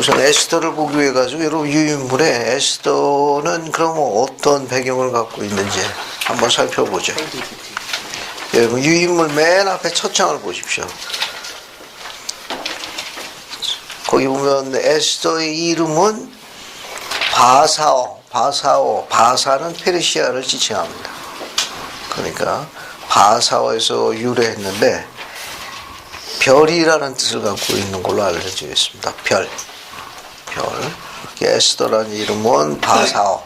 우선 에스더를 보기 위해 가지고 여러분 유인물에 에스더는 그럼 어떤 배경을 갖고 있는지 한번 살펴보죠. 여러분 유인물 맨 앞에 첫 장을 보십시오. 거기 보면 에스더의 이름은 바사는 페르시아를 지칭합니다. 그러니까 바사오에서 유래했는데 별이라는 뜻을 갖고 있는 걸로 알려져 있습니다. 별. 에스더라는 이름은 바사오.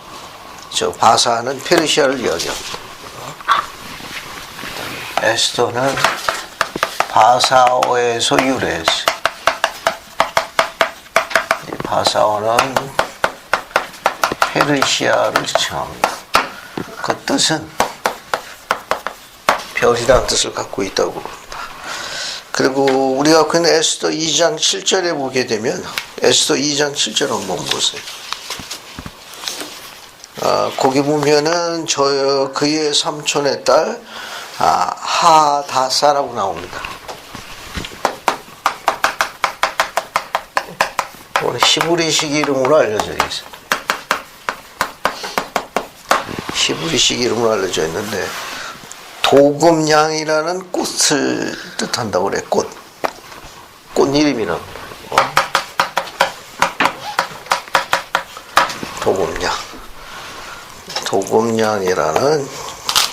바사는 페르시아를 이야기합니다. 에스더는 바사오에서 유래했어요. 바사오는 페르시아를 지칭합니다. 그 뜻은 별이라는 뜻을 갖고 있다고 봅니다. 그리고 우리가 갖고 있는 에스더 2장 7절에 보게 되면 에스더 2장 7절 한번 보세요. 거기 보면은 그의 삼촌의 딸 하다사라고 나옵니다. 오늘 히브리식 이름으로 알려져 있어요. 히브리식 이름으로 알려져 있는데 도금냥이라는 꽃을 뜻한다고 그래. 꽃 이름이랍니다. 도금냥이라는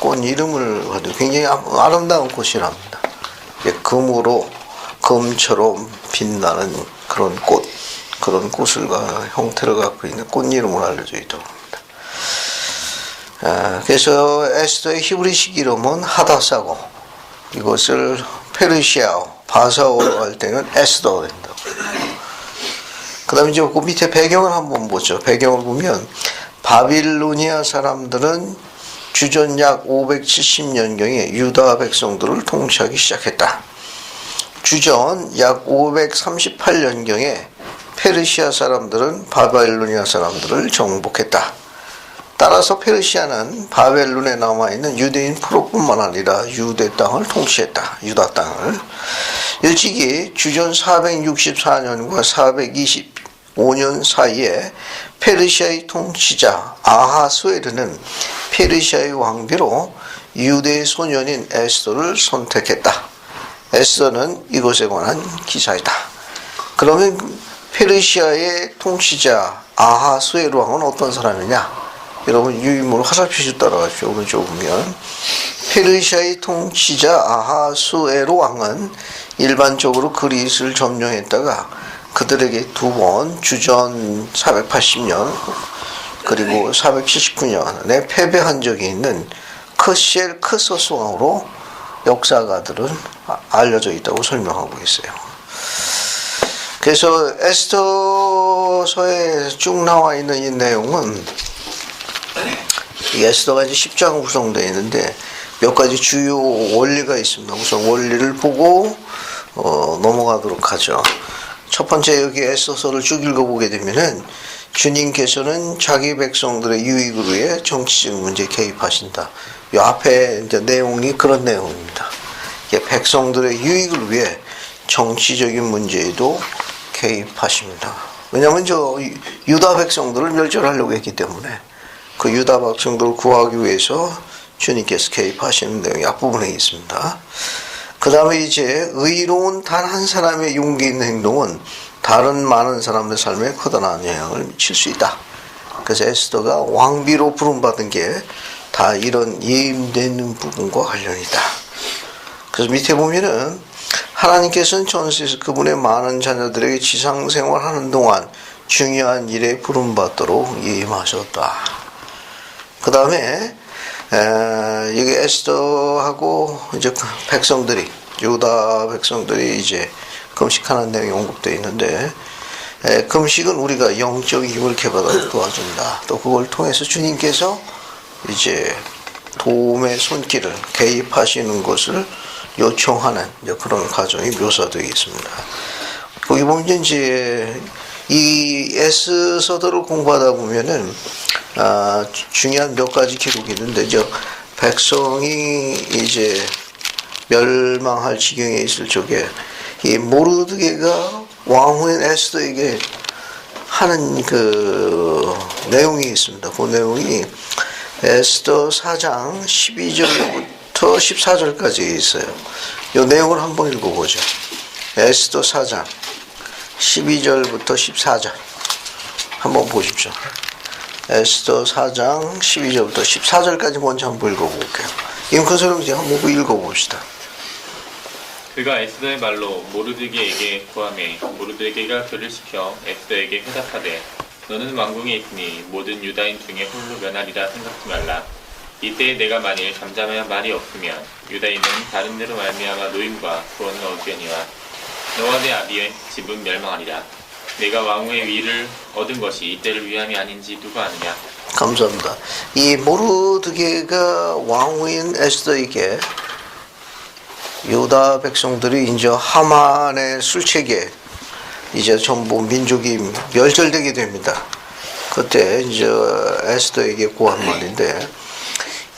꽃 이름을 가지고 굉장히 아름다운 꽃이랍니다. 금처럼 빛나는 그런 꽃을 형태를 갖고 있는 꽃 이름으로 알려져 있다고 합니다. 그래서 에스더의 히브리식 이름은 하다사고 이것을 페르시아어 바사오로 할 때는 에스더가 된다고. 그 다음에 이제 그 밑에 배경을 한번 보죠. 배경을 보면 바빌로니아 사람들은 주전 약 570년경에 유다 백성들을 통치하기 시작했다. 주전 약 538년경에 페르시아 사람들은 바빌로니아 사람들을 정복했다. 따라서 페르시아는 바벨론에 남아있는 유대인 프로뿐만 아니라 유대 땅을 통치했다. 유다 땅을. 일찍이 주전 464년과 425년 사이에 페르시아의 통치자 아하스웨르는 페르시아의 왕비로 유대의 소년인 에스더를 선택했다. 에스더는 이것에 관한 기사이다. 그러면 페르시아의 통치자 아하스웨르 왕은 어떤 사람이냐? 여러분 유인물 화살표시 따라가십시오. 오른쪽 보면 페르시아의 통치자 아하수에로 왕은 일반적으로 그리스를 점령했다가 그들에게 두 번 주전 480년 그리고 479년에 패배한 적이 있는 크셀크소스 왕으로 역사가들은 알려져 있다고 설명하고 있어요. 그래서 에스더서에 쭉 나와 있는 이 내용은 에스더가 이제 10장 구성되어 있는데 몇 가지 주요 원리가 있습니다. 우선 원리를 보고 넘어가도록 하죠. 첫 번째 여기 에스더서를 쭉 읽어보게 되면은 주님께서는 자기 백성들의 유익을 위해 정치적 문제에 개입하신다. 이 앞에 이제 내용이 그런 내용입니다. 백성들의 유익을 위해 정치적인 문제에도 개입하십니다. 왜냐하면 유다 백성들을 멸절하려고 했기 때문에 그 유다 백성들을 구하기 위해서 주님께서 개입하시는 내용이 앞부분에 있습니다. 그 다음에 이제 의로운 단 한 사람의 용기 있는 행동은 다른 많은 사람들의 삶에 커다란 영향을 미칠 수 있다. 그래서 에스더가 왕비로 부름받은 게 다 이런 예임되는 부분과 관련이다. 그래서 밑에 보면은 하나님께서는 전세에서 그분의 많은 자녀들에게 지상생활하는 동안 중요한 일에 부름받도록 예임하셨다. 그 다음에 여기 에스더하고 이제 백성들이 유다 백성들이 이제 금식하는 내용이 언급되어 있는데 금식은 우리가 영적 힘을 개발하도록 도와준다. 또 그걸 통해서 주님께서 이제 도움의 손길을 개입하시는 것을 요청하는 그런 과정이 묘사되어 있습니다. 거기 보면 이제 이 에스더를 공부하다 보면은 중요한 몇 가지 기록이 있는데 백성이 이제 멸망할 지경에 있을 적에 이 모르드게가 왕후인 에스더에게 하는 그 내용이 있습니다. 그 내용이 에스더 4장 12절부터 14절까지 있어요. 이 내용을 한번 읽어보죠. 에스더 4장 12절부터 14절 한번 보십시오. 에스더 4장 12절부터 14절까지 먼저 한번 읽어볼게요. 임컨선생 이제 한번 읽어봅시다. 그가 에스더의 말로 모르드게에게 고하매 모르드게가 그를 시켜 에스더에게 회답하되 너는 왕궁에 있으니 모든 유다인 중에 홀로 면하리라 생각지 말라. 이때에 내가 만일 잠잠하여 말이 없으면 유다인은 다른 데로 말미암아 노임과 구원을 얻으려니와 너와 내 아비의 집은 멸망하리라. 내가 왕후의 위를 얻은 것이 이때를 위함이 아닌지 누가 아느냐. 감사합니다. 이 모르드게가 왕후인 에스더에게 유다 백성들이 이제 하만의 술책에 이제 전부 민족이 멸절되게 됩니다. 그때 이제 에스더에게 고한 말인데,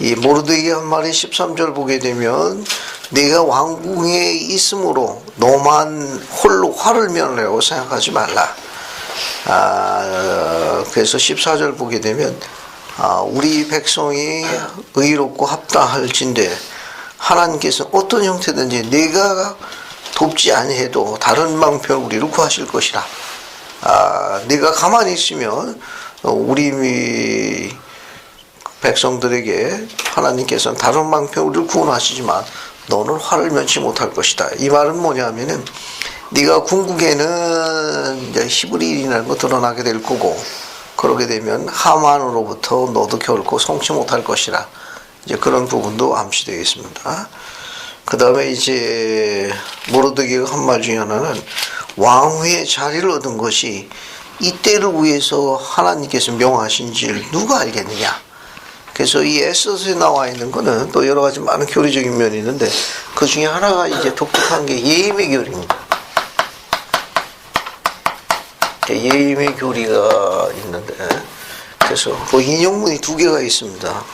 이 모르드게 한 말이 13절 보게 되면 네가 왕궁에 있으므로 너만 홀로 화를 면하려고 생각하지 말라. 그래서 14절 보게 되면 우리 백성이 의롭고 합당할진대 하나님께서 어떤 형태든지 네가 돕지 아니해도 다른 방편을 우리를 구하실 것이라. 네가 가만히 있으면 우리 백성들에게 하나님께서는 다른 방편을 우리를 구원하시지만 너는 화를 면치 못할 것이다. 이 말은 뭐냐면은 네가 궁극에는 이제 히브리인이라는 거 드러나게 될 거고, 그러게 되면 하만으로부터 너도 결코 성취 못할 것이라. 이제 그런 부분도 암시되어 있습니다. 그 다음에 이제 모르드게가 한 말 중에 하나는 왕후의 자리를 얻은 것이 이때를 위해서 하나님께서 명하신지를 누가 알겠느냐. 그래서 이 에스더에 나와 있는 거는 또 여러 가지 많은 교리적인 면이 있는데 그 중에 하나가 이제 독특한 게 예임의 교리입니다. 예임의 교리가 있는데, 그래서 그 인용문이 두 개가 있습니다.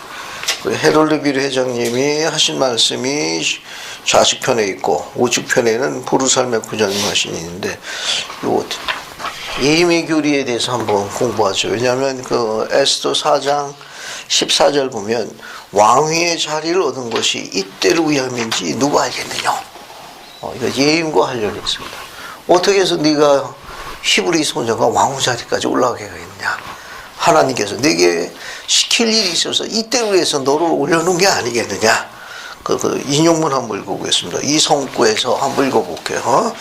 헤롤드 비르 회장님이 하신 말씀이 좌측편에 있고 우측편에는 보르살메 부장님 하신 있는데, 요 예임의 교리에 대해서 한번 공부하죠. 왜냐하면 그 에스더 4장 14절 보면 왕위의 자리를 얻은 것이 이때를 위함인지 누가 알겠느냐. 이거 예임과 관련이 있습니다. 어떻게 해서 네가 히브리 소녀가 왕후 자리까지 올라가게 있느냐. 하나님께서 내게 시킬 일이 있어서 이때를 위해서 너를 올려놓은 게 아니겠느냐. 그 인용문 한번 읽어보겠습니다. 이성구에서 한번 읽어볼게요.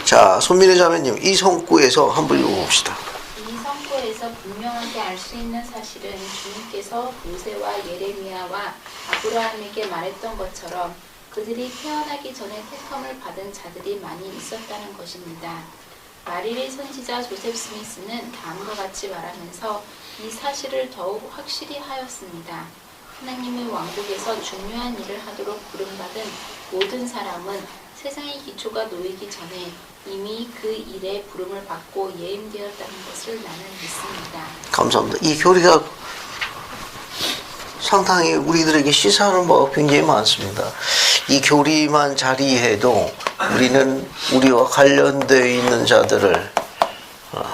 자, 손민혜 자매님, 이성구에서 한번 읽어봅시다. 이성구에서 분명하게 알 수 있는 사실은 주님께서 모세와 예레미야와 아브라함에게 말했던 것처럼 그들이 태어나기 전에 택함을 받은 자들이 많이 있었다는 것입니다. 마리리 선지자 조셉 스미스는 다음과 같이 말하면서 이 사실을 더욱 확실히 하였습니다. 하나님의 왕국에서 중요한 일을 하도록 부름받은 모든 사람은 세상의 기초가 놓이기 전에 이미 그 일에 부름을 받고 예임되었다는 것을 나는 믿습니다. 감사합니다. 이 교리가 상당히 우리들에게 시사하는 바가 굉장히 많습니다. 이 교리만 자리해도 우리는 우리와 관련되어 있는 자들을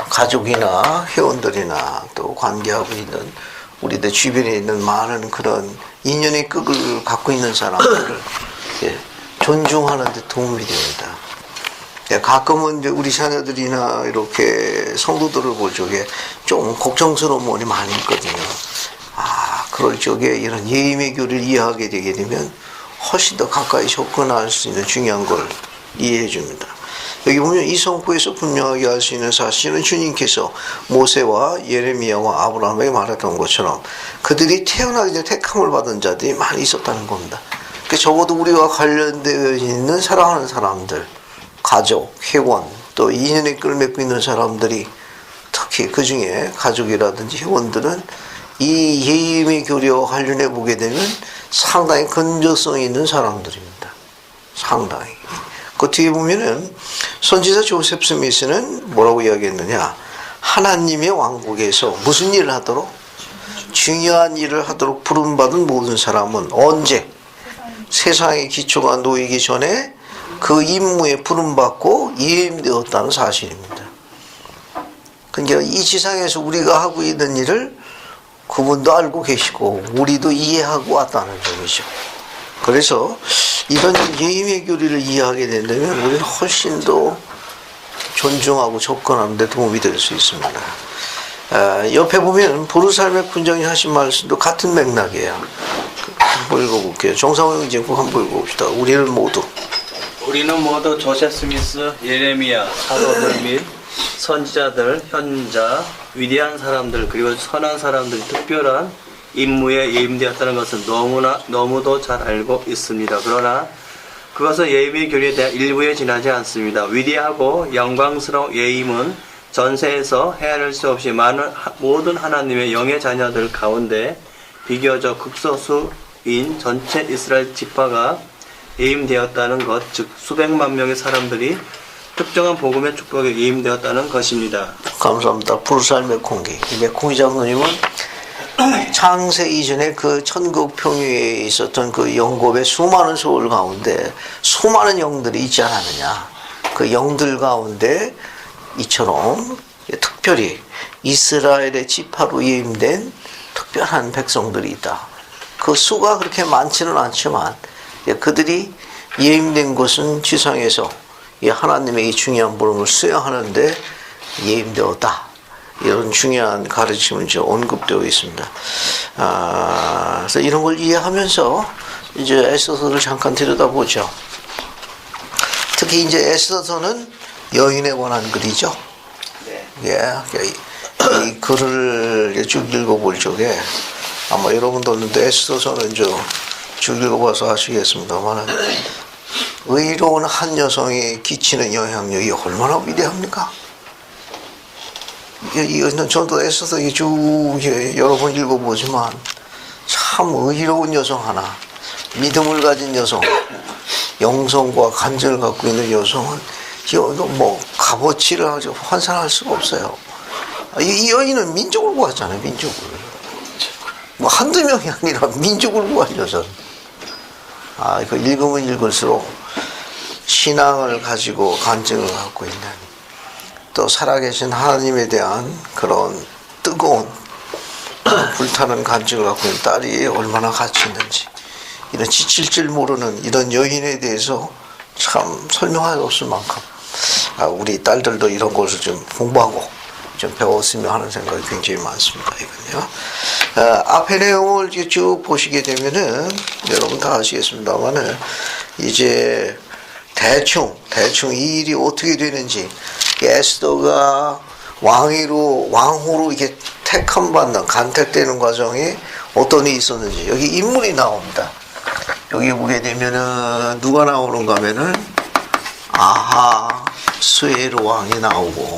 가족이나 회원들이나 또 관계하고 있는 우리들 주변에 있는 많은 그런 인연의 끈을 갖고 있는 사람들을 존중하는 데 도움이 됩니다. 가끔은 이제 우리 자녀들이나 이렇게 성도들을 볼 적에 좀 걱정스러운 면이 많이 있거든요. 그럴 적에 이런 예임의 교리를 이해하게 되게 되면 훨씬 더 가까이 접근할 수 있는 중요한 걸 이해해 줍니다. 여기 보면 이성구에서 분명하게 알 수 있는 사실은 주님께서 모세와 예레미야와 아브라함에게 말했던 것처럼 그들이 태어나기 전에 택함을 받은 자들이 많이 있었다는 겁니다. 그러니까 적어도 우리와 관련되어 있는 사랑하는 사람들, 가족, 회원, 또 인연의 끈을 맺고 있는 사람들이 특히 그 중에 가족이라든지 회원들은 이 예임의 교리와 관련해 보게 되면 상당히 근저성이 있는 사람들입니다. 상당히. 그 뒤에 보면은 선지자 조셉 스미스는 뭐라고 이야기했느냐. 하나님의 왕국에서 무슨 일을 하도록? 중요한 일을 하도록 부름받은 모든 사람은 언제? 세상의 기초가 놓이기 전에 그 임무에 부름받고 예임되었다는 사실입니다. 그러니까 이 지상에서 우리가 하고 있는 일을 그분도 알고 계시고 우리도 이해하고 왔다는 점이죠. 그래서 이런 예임의 교리를 이해하게 된다면 우리는 훨씬 더 존중하고 접근하는 데 도움이 될 수 있습니다. 옆에 보면 보르살메 군장이 하신 말씀도 같은 맥락이에요. 한번 읽어볼게요. 정상호 형제국 한번 읽어봅시다. 우리는 모두 조셉 스미스, 예레미야, 사도들 및 선지자들, 현자, 위대한 사람들 그리고 선한 사람들이 특별한 임무에 예임되었다는 것은 너무도 잘 알고 있습니다. 그러나 그것은 예임의 교리에 대한 일부에 지나지 않습니다. 위대하고 영광스러운 예임은 전세에서 헤아릴 수 없이 모든 하나님의 영의 자녀들 가운데 비교적 극소수인 전체 이스라엘 지파가 예임되었다는 것, 즉 수백만 명의 사람들이 특정한 복음의 축복에 예임되었다는 것입니다. 감사합니다. 부르살 메콩기. 이 메콩기 장로님은 창세 이전에 그 천국 평유에 있었던 그 영곱의 수많은 소울 가운데 수많은 영들이 있지 않았느냐. 그 영들 가운데 이처럼 특별히 이스라엘의 지파로 예임된 특별한 백성들이 있다. 그 수가 그렇게 많지는 않지만 그들이 예임된 것은 지상에서 하나님의 이 중요한 부름을 수행하는데 예임되었다. 이런 중요한 가르침은 언급되어 있습니다. 그래서 이런 걸 이해하면서 이제 에스더서를 잠깐 들여다보죠. 특히 이제 에스더서는 여인에 관한 글이죠. 네. 이 글을 쭉 읽어볼 적에 아마 여러분들도 에스더서는 쭉 읽어봐서 아시겠습니다만 의로운 한 여성이 끼치는 영향력이 얼마나 위대합니까? 저도 애써서 쭉 여러 번 읽어보지만 참 의로운 여성 하나, 믿음을 가진 여성, 영성과 간절을 갖고 있는 여성은 뭐 값어치를 환산할 수가 없어요. 이 여인은 민족을 구하잖아요. 민족을. 뭐 한두 명이 아니라 민족을 구한 여성. 이거 읽으면 읽을수록 신앙을 가지고 간증을 갖고 있는 또 살아계신 하나님에 대한 그런 뜨거운 불타는 간증을 갖고 있는 딸이 얼마나 가치 있는지, 이런 지칠 줄 모르는 이런 여인에 대해서 참 설명할 수 없을 만큼 우리 딸들도 이런 것을 좀 공부하고 좀 배웠으면 하는 생각이 굉장히 많습니다. 이건요. 앞에 내용을 쭉 보시게 되면은 여러분 다 아시겠습니다만은 이제 대충 이 일이 어떻게 되는지, 에스더가 왕후로 이렇게 택함받는, 간택되는 과정에 어떤 일이 있었는지 여기 인물이 나옵니다. 여기 보게 되면은 누가 나오는가 하면은 스웨르 왕이 나오고,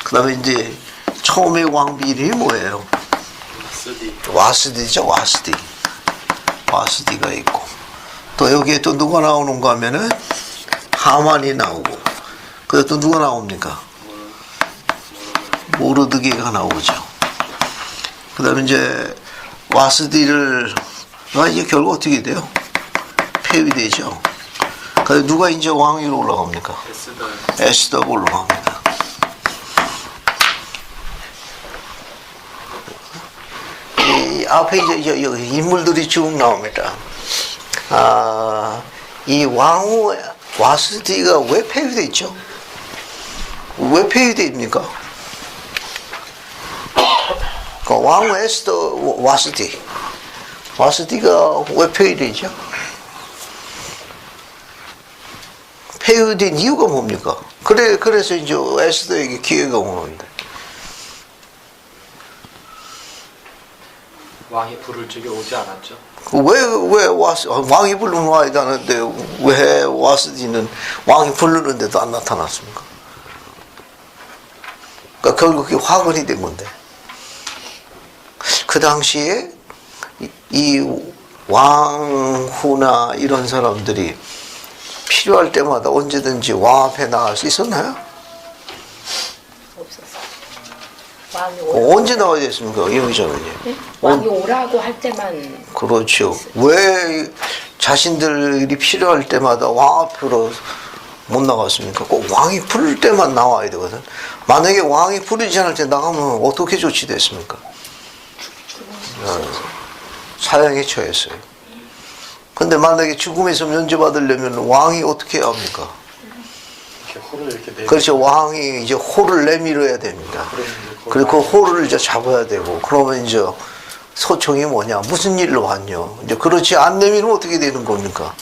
그 다음에 이제 처음에 왕비 이름이 뭐예요? 와스디죠. 와스디가 있고, 또 여기에 또 누가 나오는가 하면은 하만이 나오고, 그다음에 또 누가 나옵니까? 모르드게가 나오죠. 그 다음에 이제 와스디를 이제 결국 어떻게 돼요? 폐위되죠. 그다음에 누가 이제 왕 위로 올라갑니까? 에스더가 올라갑니다. 이 앞에 이제 인물들이 쭉 나옵니다. 이 왕후 와스디가 왜 폐위됐죠? 왜 폐위됩니까? 왕후 에스더 와스디가 왜 폐위되죠? 폐위된 이유가 뭡니까? 그래서 이제 에스더에게 기회가 온 겁니다. 왕이 부를 적이 오지 않았죠. 왜 왕이 부르면 와야 되는데 왜 와스디는 왕이 부르는데도 안 나타났습니까? 그러니까 결국 그게 화근이 된 건데, 그 당시에 이 왕후나 이런 사람들이 필요할 때마다 언제든지 왕 앞에 나갈 수 있었나요? 언제 나와야 됐습니까? 이용이자매님. 네? 왕이 오라고 할 때만. 그렇죠. 왜 자신들이 필요할 때마다 왕 앞으로 못 나갔습니까? 꼭 왕이 부를 때만 나와야 되거든. 만약에 왕이 부르지 않을 때 나가면 어떻게 조치됐습니까? 사형에 처했어요. 근데 만약에 죽음에서 면제받으려면 왕이 어떻게 해야 합니까? 이렇게 호를 이렇게 내. 그렇죠. 왕이 이제 호를 내밀어야 됩니다. 그리고 그 호를 이제 잡아야 되고, 그러면 이제 소총이 뭐냐, 무슨 일로 왔냐. 이제 그렇지 안 내밀면 어떻게 되는 겁니까?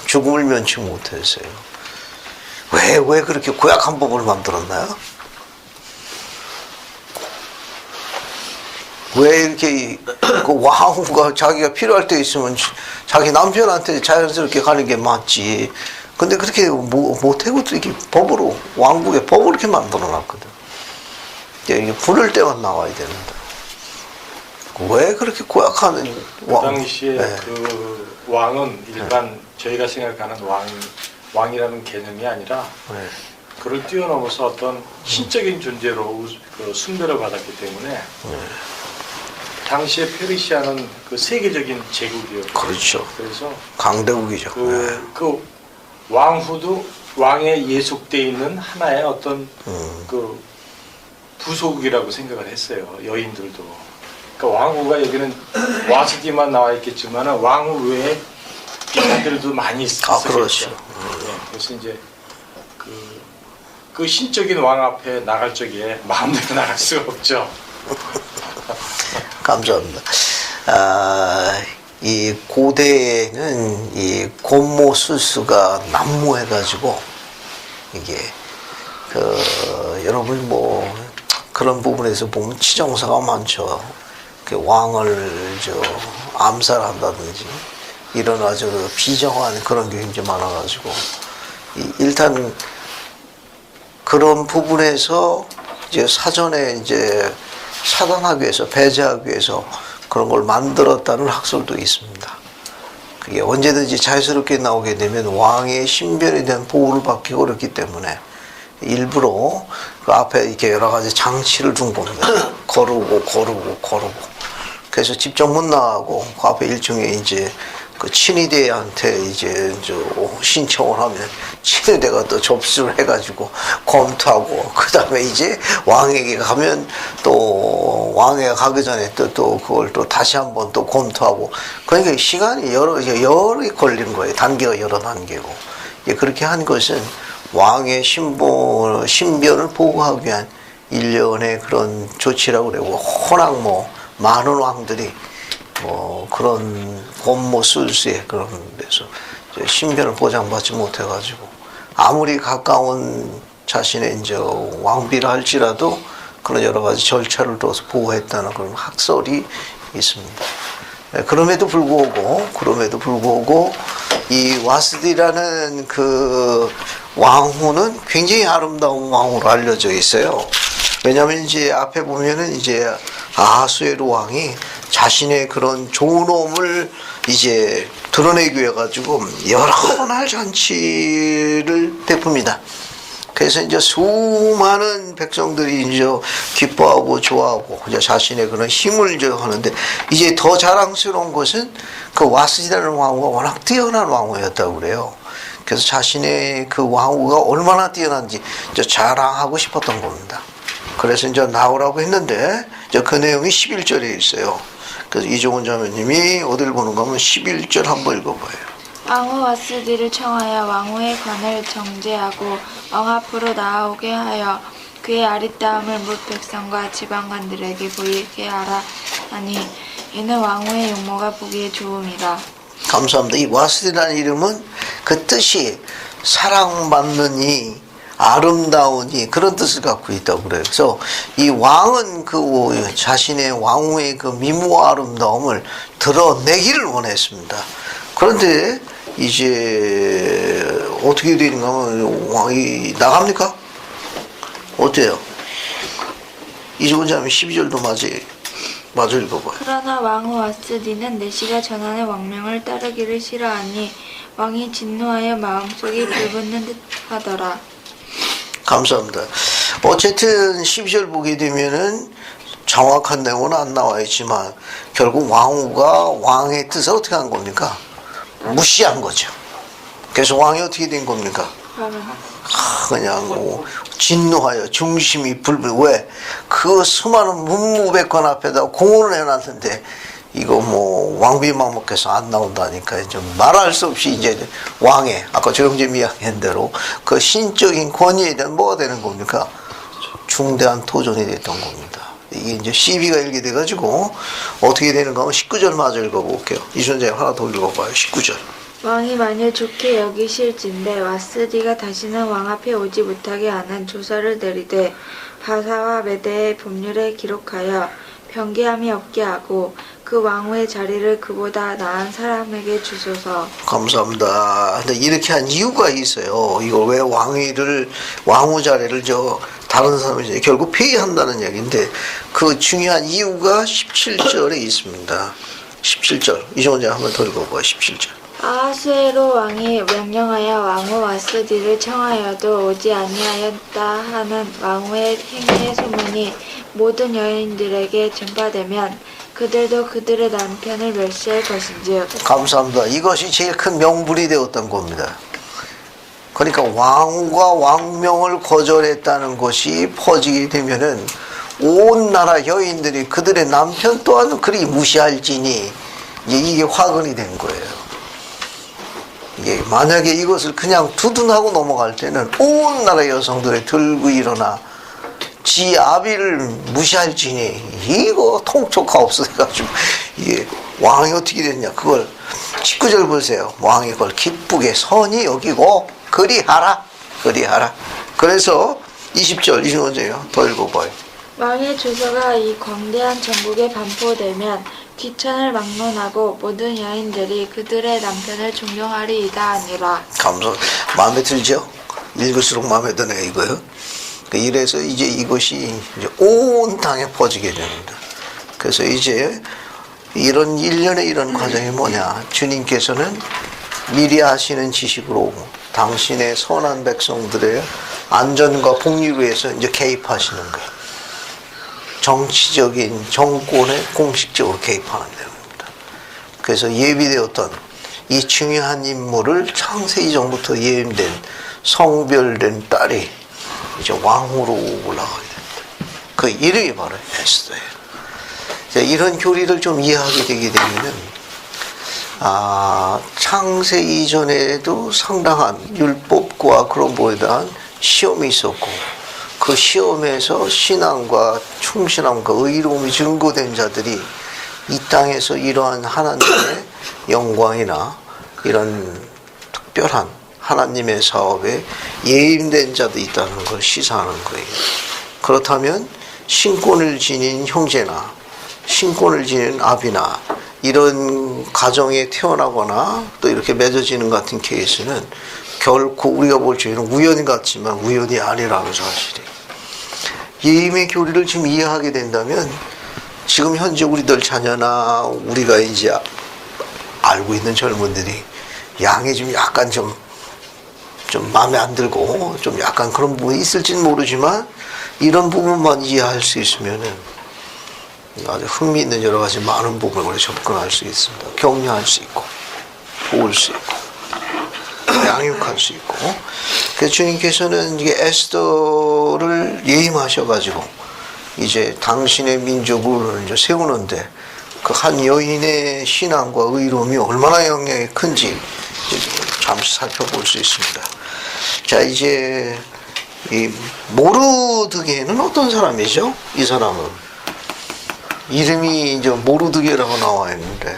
죽음을 면치 못했어요. 왜 그렇게 고약한 법을 만들었나요? 왜 이렇게 그 왕후가 자기가 필요할 때 있으면 자기 남편한테 자연스럽게 가는 게 맞지. 근데 그렇게 못하고 또 이렇게 법으로, 왕국의 법을 이렇게 만들어 놨거든. 이게 부를 때만 나와야 됩니다. 왜 그렇게 고약한 그 당시에 네. 그 왕은 일반 저희가 생각하는 왕이라는 개념이 아니라 네. 그를 뛰어넘어서 어떤 신적인 존재로 그 숭배를 받았기 때문에 당시에 페르시아는 그 세계적인 제국이었고 그렇죠. 그래서 강대국이죠. 그 왕후도 왕에 예속돼 있는 하나의 어떤 그 부속이라고 생각을 했어요. 여인들도. 그러니까 왕후가 여기는 와스디만 나와 있겠지만 왕후 외에 여인들도 많이 있었겠죠. 그렇죠. 네, 그래서 이제 그 신적인 왕 앞에 나갈 적에 마음대로 나갈 수가 없죠. 감사합니다. 이 고대에는 이 곤모술수가 난무해가지고 이게 여러분 뭐 그런 부분에서 보면 치정사가 많죠. 그 왕을 암살한다든지 이런 아주 비정한 그런 게 굉장히 많아가지고 일단 그런 부분에서 이제 사전에 이제 차단하기 위해서, 배제하기 위해서 그런 걸 만들었다는 학설도 있습니다. 그게 언제든지 자연스럽게 나오게 되면 왕의 신변에 대한 보호를 받기 어렵기 때문에 일부러 그 앞에 이렇게 여러 가지 장치를 둔 겁니다. 거르고. 그래서 직접 못 나가고 그 앞에 일종의 이제 그 친위대한테 이제 신청을 하면 친위대가 또 접수를 해가지고 검토하고 그 다음에 이제 왕에게 가면 또 왕에게 가기 전에 또 그걸 또 다시 한번 또 검토하고 그러니까 시간이 열이 걸리는 거예요. 단계가 여러 단계고 그렇게 한 것은 왕의 신변을 보호하기 위한 일련의 그런 조치라고 그러고 워낙 많은 왕들이 그런 곤모술수의 그런 데서 신변을 보장받지 못해가지고 아무리 가까운 자신의 이제 왕비라 할지라도 그런 여러 가지 절차를 둬서 보호했다는 그런 학설이 있습니다. 그럼에도 불구하고 이 와스디라는 그 왕후는 굉장히 아름다운 왕후로 알려져 있어요. 왜냐하면 이제 앞에 보면은 이제 아하수에로 왕이 자신의 그런 좋음을 이제 드러내기 위해 가지고 여러 날 잔치를 베풉니다. 그래서 이제 수많은 백성들이 이제 기뻐하고 좋아하고 이제 자신의 그런 힘을 이제 하는데 이제 더 자랑스러운 것은 그 와스디라는 왕후가 워낙 뛰어난 왕후였다고 그래요. 그래서 자신의 그 왕후가 얼마나 뛰어난지 이제 자랑하고 싶었던 겁니다. 그래서 이제 나오라고 했는데 이제 그 내용이 11절에 있어요. 그래서 이종훈 자매님이 어디를 보는가 하면 11절 한번 읽어봐요. 왕후 와스디를 청하여 왕후의 관을 정죄하고 왕 앞으로 나아오게 하여 그의 아리따움을 뭇 백성과 지방관들에게 보이게 하라 하니 이는 왕후의 용모가 보기에 좋음이라. 감사합니다. 이 와스디라는 이름은 그 뜻이 사랑받는 이 아름다우니 그런 뜻을 갖고 있다고 그래요. 그래서 이 왕은 그 자신의 왕후의 그 미모와 아름다움을 드러내기를 원했습니다. 그런데 이제 어떻게 되는가 하면 왕이 나갑니까? 어때요? 이종훈 자매 12절도 마저 읽어봐요. 그러나 왕후 와스디는 내시가 전하는 왕명을 따르기를 싫어하니 왕이 진노하여 마음속이 불붙는 듯 하더라. 감사합니다. 어쨌든 12절 보게 되면은 정확한 내용은 안 나와 있지만 결국 왕후가 왕의 뜻을 어떻게 한 겁니까? 무시한 거죠. 그래서 왕이 어떻게 된 겁니까? 하면 그냥 뭐 진노하여 중심이 불불. 왜? 그 수많은 문무백관 앞에다 공헌을 해놨는데 이거 뭐 왕비 망목해서 안 나온다니까 좀 말할 수 없이 이제 왕의 아까 조영재 이야기한 대로 그 신적인 권위에 대한 뭐가 되는 겁니까? 중대한 도전이 됐던 겁니다. 이게 이제 시비가 일게 돼가지고 어떻게 되는가 하면 19절 마저 읽어볼게요. 이순재 하나 더 읽어봐요. 19절. 왕이 만일 좋게 여기실진대 와스디가 다시는 왕 앞에 오지 못하게 하는 조서를 내리되 바사와 메대의 법률에 기록하여 변개함이 없게 하고 그 왕후의 자리를 그보다 나은 사람에게 주소서. 감사합니다. 근데 이렇게 한 이유가 있어요. 이거 왜 왕후 자리를 다른 사람이 결국 폐위한다는 얘기인데 그 중요한 이유가 17절에 있습니다. 17절. 이종원 제가 한번 더 읽어봐요. 17절. 아하수에로 왕이 명령하여 왕후 와스디를 청하여도 오지 아니하였다 하는 왕후의 행위의 소문이 모든 여인들에게 전파되면 그들도 그들의 남편을 멸시할 것인즉. 감사합니다. 이것이 제일 큰 명분이 되었던 겁니다. 그러니까 왕후가 왕명을 거절했다는 것이 퍼지게 되면은 온 나라 여인들이 그들의 남편 또한 그리 무시할지니 이게 화근이 된 거예요. 이게 만약에 이것을 그냥 두둔하고 넘어갈 때는 온 나라 여성들이 들고 일어나 지 아비를 무시할지니 이거 통촉가 없어가지고 이게 왕이 어떻게 됐냐 그걸 19절 보세요. 왕이 그걸 기쁘게 선히 여기고 그리하라. 그래서 20절 이준원제요. 더 읽어봐요. 왕의 주소가 이 광대한 전국에 반포되면 귀천을 막론하고 모든 여인들이 그들의 남편을 존경하리이다 아니라. 감사. 마음에 들죠? 읽을수록 마음에 드네 이거요. 이래서 이제 이것이 이제 온 땅에 퍼지게 됩니다. 그래서 이제 이런 일련의 이런 과정이 뭐냐? 주님께서는 미리 하시는 지식으로 당신의 선한 백성들의 안전과 복리를 위해서 이제 개입하시는 거예요. 정치적인 정권에 공식적으로 개입하는 겁니다. 그래서 예비되었던 이 중요한 임무를 창세기 전부터 예임된 성별된 딸이 이제 왕후로 올라가게 됩니다. 그 이름이 바로 에스더예요. 이런 교리를 좀 이해하게 되게 되면은 창세 이전에도 상당한 율법과 그런 거에 대한 시험이 있었고 그 시험에서 신앙과 충실함과 의로움이 증거된 자들이 이 땅에서 이러한 하나님의 영광이나 이런 특별한 하나님의 사업에 예임된 자도 있다는 걸 시사하는 거예요. 그렇다면 신권을 지닌 형제나 신권을 지닌 아비나 이런 가정에 태어나거나 또 이렇게 맺어지는 같은 케이스는 결코 우리가 볼 적에는 우연이 같지만 우연이 아니라는 사실이에요. 예임의 교리를 지금 이해하게 된다면 지금 현재 우리들 자녀나 우리가 이제 알고 있는 젊은들이 양이 좀 약간 좀 마음에 안 들고 좀 약간 그런 부분이 있을지는 모르지만 이런 부분만 이해할 수 있으면은 아주 흥미있는 여러 가지 많은 부분을 우리 접근할 수 있습니다. 격려할 수 있고 도울 수 있고 양육할 수 있고. 그래서 주님께서는 이게 에스더를 예임하셔가지고 이제 당신의 민족을 이제 세우는데 그 한 여인의 신앙과 의로움이 얼마나 영향이 큰지 잠시 살펴볼 수 있습니다. 자, 이제 이 모르드게는 어떤 사람이죠? 이 사람은 이름이 이제 모르드게라고 나와 있는데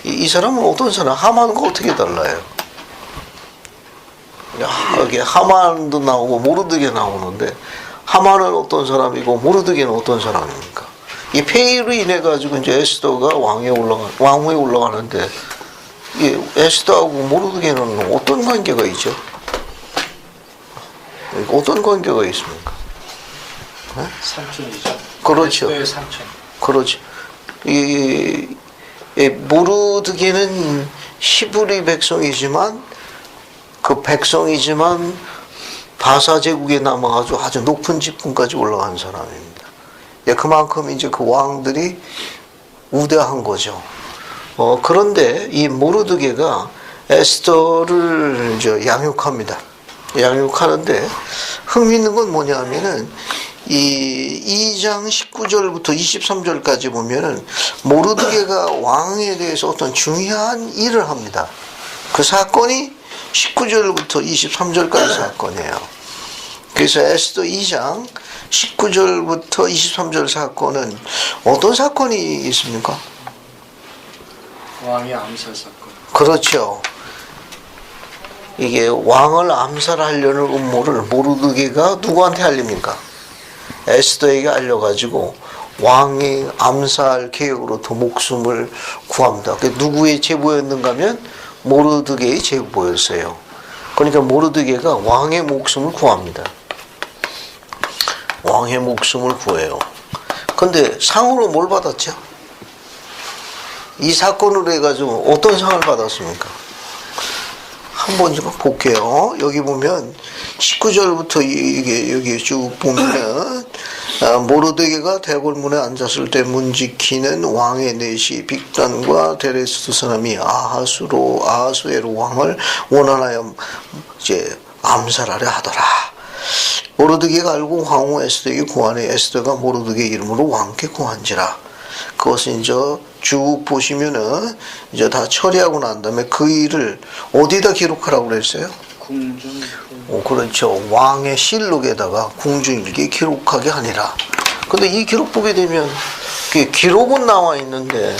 이 사람은 어떤 사람? 하만과 어떻게 달라요? 여기 하만도 나오고 모르드게 나오는데 하만은 어떤 사람이고 모르드게는 어떤 사람입니까? 이 폐위로 인해 가지고 이제 에스더가 왕후에 올라가는데 이 에스더하고 모르드게는 어떤 관계가 있죠? 어떤 관계가 있습니까? 네? 삼촌이죠. 그렇죠. 에스더의 삼촌. 그렇죠. 이 모르드게는 히브리 백성이지만 그 백성이지만 바사 제국에 남아가지고 아주 높은 직분까지 올라간 사람입니다. 그만큼 이제 그 왕들이 우대한 거죠. 그런데 이 모르드게가 에스더를 이제 양육합니다. 양육하는데 흥미있는 건 뭐냐면은 이 2장 19절부터 23절까지 보면은 모르드게가 왕에 대해서 어떤 중요한 일을 합니다. 그 사건이 19절부터 23절까지 사건이에요. 그래서 에스더 2장 19절부터 23절 사건은 어떤 사건이 있습니까? 왕의 암살 사건. 그렇죠. 이게 왕을 암살하려는 음모를 모르드게가 누구한테 알립니까? 에스더에게 알려가지고 왕의 암살 계획으로부터 목숨을 구합니다. 그게 누구의 제보였는가 하면 모르드게의 제보였어요. 그러니까 모르드게가 왕의 목숨을 구합니다. 왕의 목숨을 구해요. 근데 상으로 뭘 받았죠? 이 사건으로 해가지고 어떤 상을 받았습니까? 한번 좀 볼게요. 여기 보면 19절부터 이게 여기 쭉 보면은 모르드게가 대궐문에 앉았을 때 문 지키는 왕의 내시 빅단과 데레스 두 사람이 아하수에로 왕을 원하여 이제 암살하려 하더라. 모르드게가 알고 황후 에스더에게 구하니 에스더가 모르드게 이름으로 왕께 구한지라. 그것은 이제 쭉 보시면은 이제 다 처리하고 난 다음에 그 일을 어디다 기록하라고 그랬어요? 궁중. 그렇죠. 왕의 실록에다가 궁중일기에 기록하게 하니라. 근데 이 기록 보게 되면 기록은 나와 있는데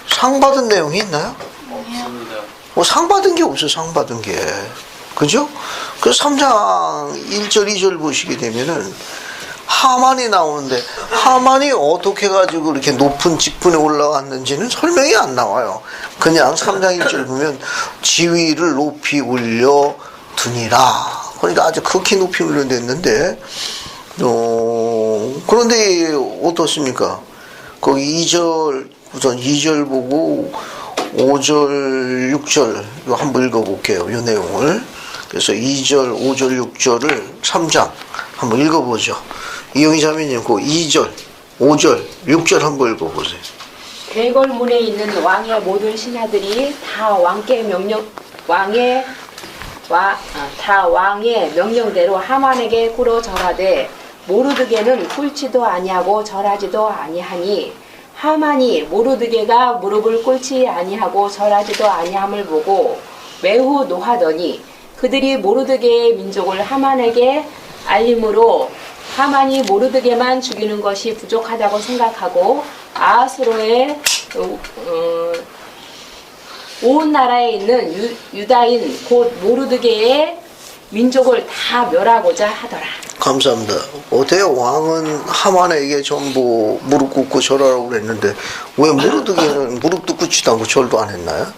상 받은 내용이 있나요? 없습니다. 상 받은 게 없어요. 상 받은 게. 그죠? 그 3장 1절 2절 보시게 되면은 하만이 나오는데 하만이 어떻게 가지고 이렇게 높은 직분에 올라왔는지는 설명이 안 나와요. 그냥 3장 1절 보면 지위를 높이 올려 두니라. 그러니까 아주 극히 높이 올려냈는데 그런데 어떻습니까? 거기 2절 우선 2절 보고 5절 6절 이거 한번 읽어볼게요. 이 내용을. 그래서 2절 5절 6절을 3장 한번 읽어보죠. 이영희 자매님 그 2절 5절 6절 한번 읽어보세요. 대궐문에 있는 왕의 모든 신하들이 다 왕의 명령대로 하만에게 꿇어 절하되 모르드게는 꿇지도 아니하고 절하지도 아니하니 하만이 모르드게가 무릎을 꿇지 아니하고 절하지도 아니함을 보고 매우 노하더니 그들이 모르드게의 민족을 하만에게 알림으로 하만이 모르드게만 죽이는 것이 부족하다고 생각하고 아하수로의 온 나라에 있는 유다인 곧 모르드게의 민족을 다 멸하고자 하더라. 감사합니다. 어때요? 왕은 하만에게 전부 무릎 꿇고 절하라고 그랬는데 왜 모르드게는 무릎도 꿇지도 않고 절도 안 했나요?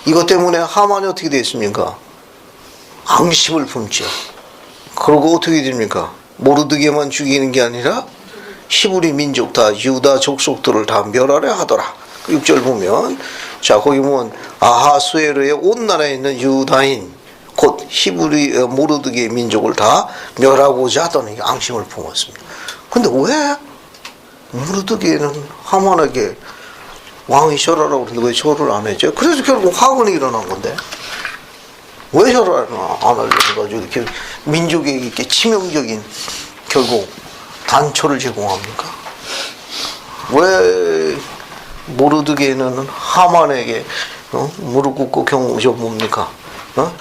이것 때문에 하만이 어떻게 됐습니까? 앙심을 품죠. 그러고 어떻게 됩니까? 모르드게만 죽이는 게 아니라 히브리 민족 다 유다 족속들을 다 멸하려 하더라. 6절 보면 자 거기 보면 아하수에르의 온 나라에 있는 유다인 곧 히브리 모르드게 민족을 다 멸하고자 하더니 앙심을 품었습니다. 근데 왜 모르드게는 하만에게 왕이 절하라고 그러는데 왜 절을 안 했죠? 그래서 결국 화근이 일어난 건데 왜 절을 안 하려고 해가지고 이렇게 민족에 이렇게 치명적인 결국 단초를 제공합니까? 왜 모르드게는 하만에게 무릎 꿇고 경저 뭡니까?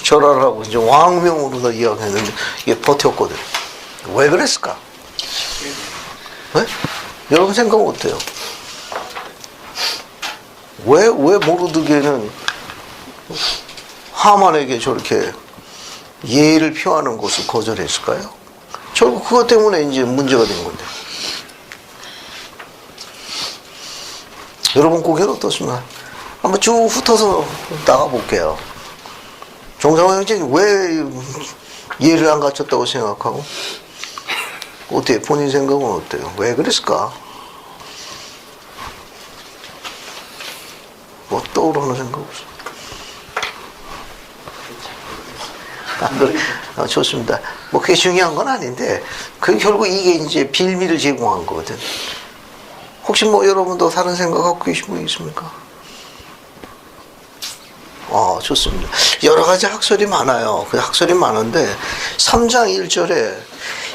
절하라고 이제 왕명으로 이야기했는데 이게 버텼거든. 왜 그랬을까? 네? 여러분 생각은 어때요? 왜 모르드게는 하만에게 저렇게 예의를 표하는 것을 거절했을까요? 결국 그것 때문에 이제 문제가 된 건데. 여러분 고개는 어떻습니까? 한번 쭉 훑어서 나가볼게요. 정상호 형제는 왜 예를 안 갖췄다고 생각하고? 어때요? 본인 생각은 어때요? 왜 그랬을까? 뭐 떠오르는 생각 없어? 좋습니다. 뭐 그게 중요한 건 아닌데, 그 결국 이게 이제 빌미를 제공한 거거든. 혹시 뭐 여러분도 다른 생각 갖고 계신 분 있습니까? 좋습니다. 여러 가지 학설이 많아요. 그 학설이 많은데 3장 1절에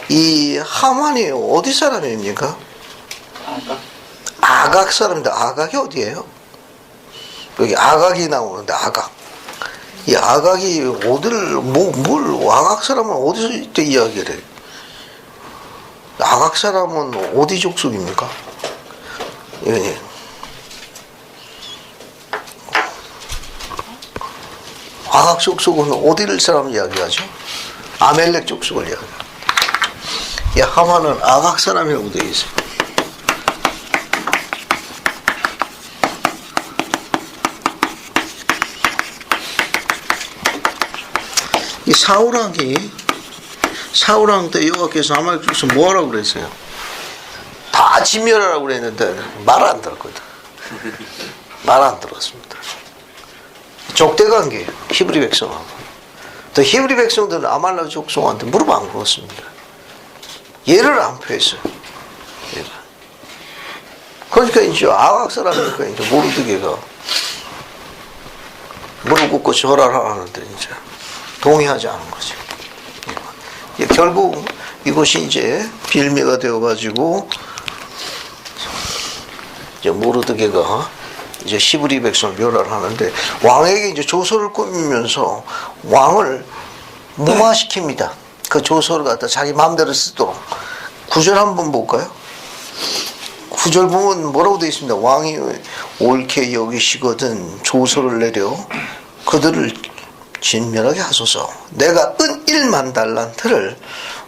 이 하만이 어디 사람입니까? 아각 사람인데 아각이 어디예요? 여기 아각이 나오는데 아각. 이 아각이 아각 사람은 어디서 이때 이야기를 해요? 아각 사람은 어디 족속입니까? 예. 아각 족속은 어디를 사람 이야기하죠? 아멜렉 족속을 이야기해요. 이 하만은 아각 사람이라고 되어 있어요. 이 사울왕 때 여호와께서 아말렉 족속 뭐하라고 그랬어요? 다 진멸하라고 그랬는데 말 안 들었거든. 말 안 들었습니다. 적대관계 히브리 백성하고 또 히브리 백성들은 아말렉 족속한테 무릎 안 꿇었습니다. 예를 안 표했어요. 그러니까 이제 아각 사람이니까 이제 모르드게가 무릎 꿇고 절하라 하는데 이제 동의하지 않은 거죠. 결국 이것이 이제 빌미가 되어가지고 이제 모르드게가 이제 히브리 백성을 멸하를 하는데 왕에게 이제 조서를 꾸미면서 왕을 무마시킵니다. 그 조서를 갖다 자기 마음대로 쓰도록. 9절 한번 볼까요? 9절 보면 뭐라고 되어 있습니다. 왕이 옳게 여기시거든 조서를 내려 그들을 진멸하게 하소서. 내가 은 1만 달란트를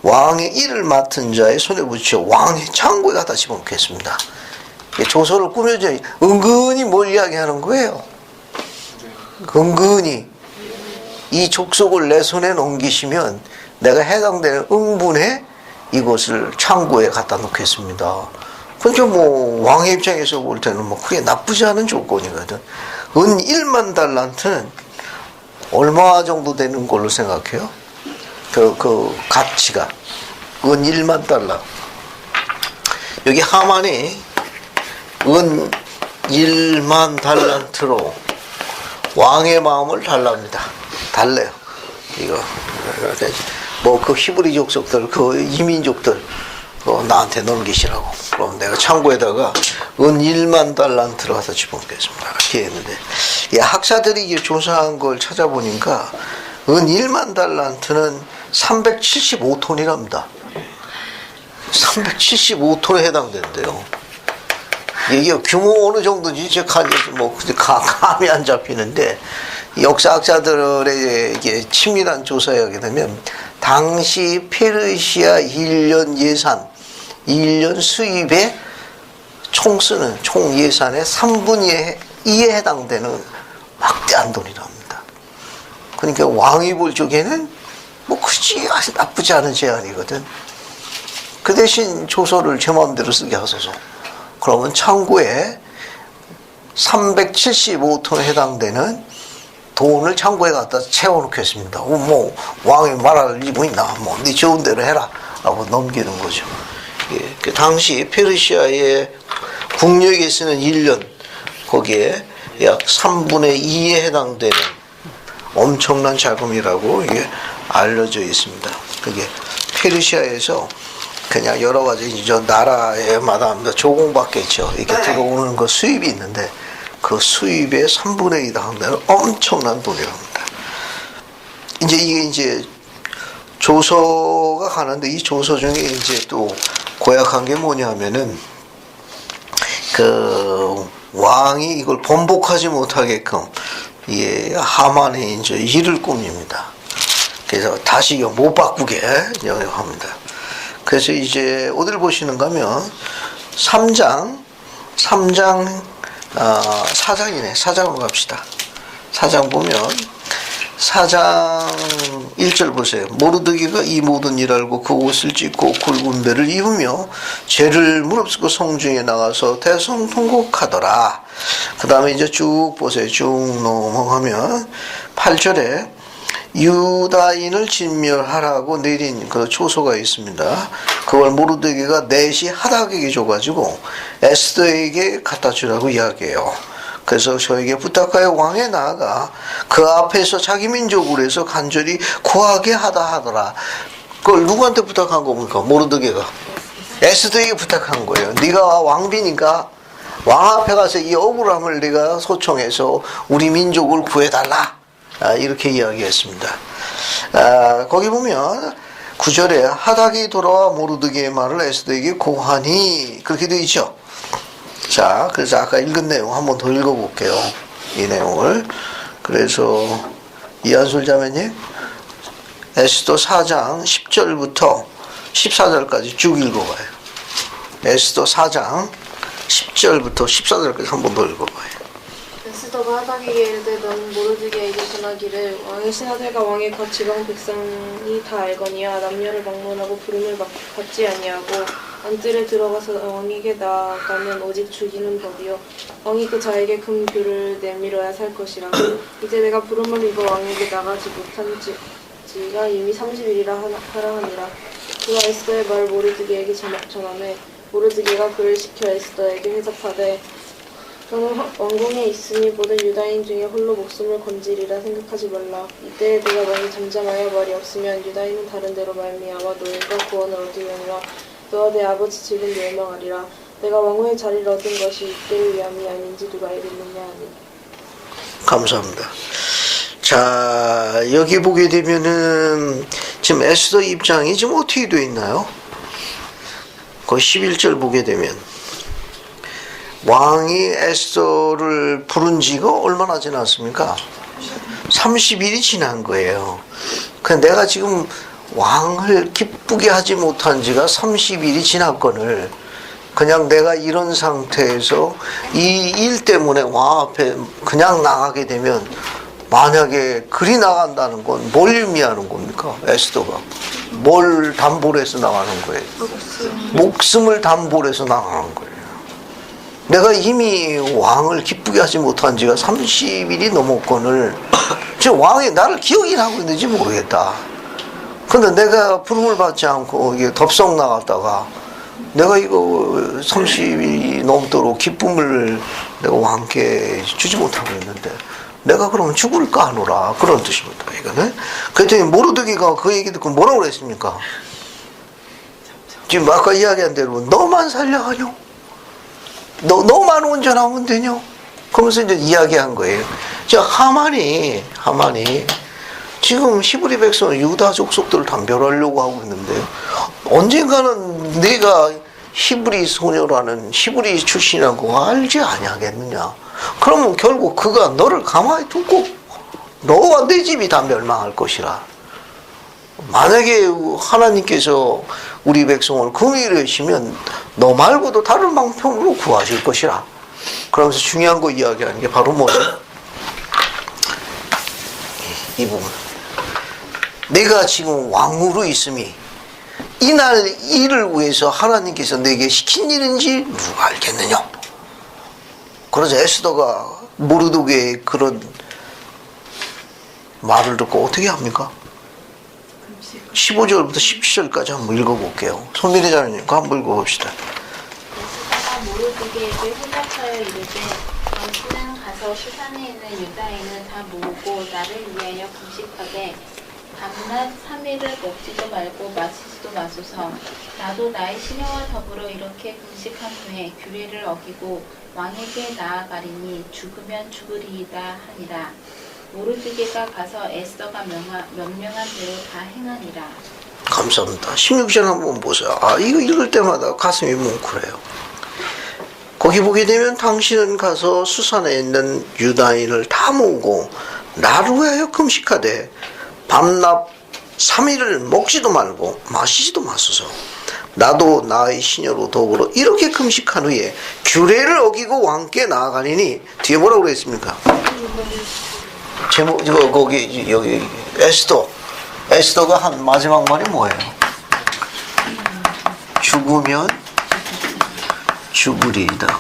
왕의 일을 맡은 자의 손에 붙여 왕의 창고에 갖다 집어넣겠습니다. 조서를 꾸며져 은근히 뭘 이야기하는 거예요? 은근히 이 족속을 내 손에 넘기시면 내가 해당되는 응분에 이것을 창고에 갖다 놓겠습니다. 그러니까 뭐 왕의 입장에서 볼 때는 뭐 크게 나쁘지 않은 조건이거든. 은 1만 달란트는 얼마 정도 되는 걸로 생각해요? 그 가치가 은 1만 달러. 여기 하만이 은 1만 달란트로 왕의 마음을 달랍니다. 달래요. 이거 뭐 그 히브리 족속들 그 이민족들 나한테 넘기시라고. 그럼 내가 창고에다가 은 1만 달란트로 가서 집어넣겠습니다. 이렇게 했는데 학자들이 이게 조사한 걸 찾아보니까 은 1만 달란트는 375톤이랍니다. 375톤에 해당된대요. 이게 규모 어느 정도인지 제가 뭐 감이 안 잡히는데 역사학자들의 이게 치밀한 조사에 하게 되면 당시 페르시아 1년 예산, 1년 수입에 총 쓰는 총 예산의 3분의 2에 해당되는 막대한 돈이랍니다. 그러니까 왕이 볼 적에는 뭐 그지 나쁘지 않은 제안이거든. 그 대신 조서를 제 마음대로 쓰게 하소서. 그러면 창고에 375톤에 해당되는 돈을 창고에 갖다 채워놓겠습니다. 뭐 왕이 말할 일이 뭐 있나? 뭐 네 좋은 대로 해라 라고 넘기는 거죠. 예, 그 당시 페르시아의 국력에 쓰는 1년 거기에 약 3분의 2에 해당되는 엄청난 자금이라고 이게 알려져 있습니다. 그게 페르시아에서 그냥 여러 가지 저 나라에마다 조공받겠죠. 이렇게 들어오는 그 수입이 있는데 그 수입의 3분의 2 해당되는 엄청난 돈이랍니다. 이게 이제 조서가 가는데 이 조서 중에 이제 또 고약한 게 뭐냐면은 그 왕이 이걸 번복하지 못하게끔 하만이 이제 일을 꾸밉니다. 그래서 다시 못 바꾸게 합니다. 그래서 이제 어디를 보시는가 하면 3장 4장이네. 4장으로 갑시다. 4장 보면 4장 1절 보세요. 모르드게가 이 모든 일 알고 그 옷을 찢고 굵은 배를 입으며 죄를 무릅쓰고 성중에 나가서 대성통곡하더라. 그 다음에 이제 쭉 보세요. 쭉 넘어가면 8절에 유다인을 진멸하라고 내린 그 초소가 있습니다. 그걸 모르드게가 넷이 하닥에게 줘가지고 에스더에게 갖다 주라고 이야기해요. 그 그래서 저에게 부탁하여 왕에 나아가 그 앞에서 자기 민족으로 해서 간절히 구하게 하더라. 그걸 누구한테 부탁한 겁니까? 모르드게가 에스더에게 부탁한 거예요. 네가 왕비니까 왕 앞에 가서 이 억울함을 네가 소청해서 우리 민족을 구해달라. 이렇게 이야기했습니다. 거기 보면 9절에 하닥이 돌아와 모르드게의 말을 에스더에게 고하니 그렇게 되어 있죠. 자, 그래서 아까 읽은 내용 한번 더 읽어볼게요. 이 내용을. 그래서 이한솔 자매님, 에스더 4장 10절부터 14절까지 쭉 읽어봐요. 에스더 4장 10절부터 14절까지 한번 더 읽어봐요. 에스더가 하닥에게 이르되 너는 모르드게에게 전하기를 왕의 신하들과 왕의 각 지방 백성이 다 알거니와 남녀를 방문하고 부름을 받지 아니하고 안뜰에 들어가서 왕에게 나아가면 오직 죽이는 법이요 왕이 그 자에게 금 귤을 내밀어야 살 것이라. 이제 내가 부름을 입어 왕에게 나가지 못한 지가 이미 30일이라 하라 하니라. 그가 에스더의 말을 모르드게에게 전하매 모르드게가 그를 시켜 에스더에게 회답하되 너는 왕궁에 있으니 모든 유다인 중에 홀로 목숨을 건지리라 생각하지 말라. 이때에 네가 만일 잠잠하여 말이 없으면 유다인은 다른 데로 말미암아 노예가 구원을 얻으려니와 너와 내 아버지 집은 멸망하리라. 내가 왕후의 자리를 얻은 것이 이때를 위함이 아닌지 누가 알겠느냐 하니. 감사합니다. 자, 여기 보게 되면은 지금 에스더 입장이 지금 어떻게 되어 있나요? 거기 11절 보게 되면 왕이 에스더를 부른 지가 얼마나 지났습니까? 30일이 지난 거예요. 근데 내가 지금 왕을 기쁘게 하지 못한 지가 30일이 지났거늘 그냥 내가 이런 상태에서 이 일 때문에 왕 앞에 그냥 나가게 되면 만약에 그리 나간다는 건 뭘 의미하는 겁니까? 에스더가 뭘 담보로 해서 나가는 거예요? 목숨을 담보로 해서 나가는 거예요. 내가 이미 왕을 기쁘게 하지 못한 지가 30일이 넘었거늘 지금 왕이 나를 기억이나 하고 있는지 모르겠다. 근데 내가 부름을 받지 않고 이게 덥석 나갔다가 내가 이거 30일이 넘도록 기쁨을 내가 왕께 주지 못하고 있는데 내가 그러면 죽을까 하노라 그런 뜻입니다. 이거는. 그랬더니 모르드게가 그 얘기 듣고 뭐라고 그랬습니까? 지금 아까 이야기한 대로 너만 살려하뇨? 너만 온전하면 되뇨? 그러면서 이제 이야기한 거예요. 자, 하만이 지금 히브리 백성은 유다 족속들을 단별하려고 하고 있는데 언젠가는 내가 히브리 소녀라는 히브리 출신이라는 거 알지 아니하겠느냐? 그러면 결국 그가 너를 가만히 두고 너와 내 집이 다 멸망할 것이라. 만약에 하나님께서 우리 백성을 긍휼히 여시면 너 말고도 다른 방편으로 구하실 것이라. 그러면서 중요한 거 이야기하는 게 바로 뭐예요? 이 부분. 내가 지금 왕으로 있음이 이날 일을 위해서 하나님께서 내게 시킨 일인지 누가 알겠느냐? 그러자 에스더가 모르드게의 그런 말을 듣고 어떻게 합니까? 15절부터 17절까지 한번 읽어볼게요. 손미래 자매님과 한번 읽어봅시다. 에스더가 모르드게에게 회답하여 이르되 당신은 가서 수산에 있는 유다인을 다 모으고 나를 위하여 금식하되 밤낮 3일을 먹지도 말고 마시지도 마소서. 나도 나의 시녀와 더불어 이렇게 금식한 후에 규례를 어기고 왕에게 나아가리니 죽으면 죽으리이다 하니라. 모르드게가 가서 에스더가 명령한 대로 다 행하니라. 감사합니다. 16절 한번 보세요. 이거 읽을 때마다 가슴이 뭉클해요. 거기 보게 되면 당신은 가서 수산에 있는 유다인을 다 모으고 나를 위하여 금식하되 밤낮 3일을 먹지도 말고 마시지도 마소서. 나도 나의 시녀로 더불어 이렇게 금식한 후에 규례를 어기고 왕께 나아가리니. 뒤에 뭐라고 그랬습니까? 제목 거기 여기 에스더가 한 마지막 말이 뭐예요? 죽으면 죽으리이다.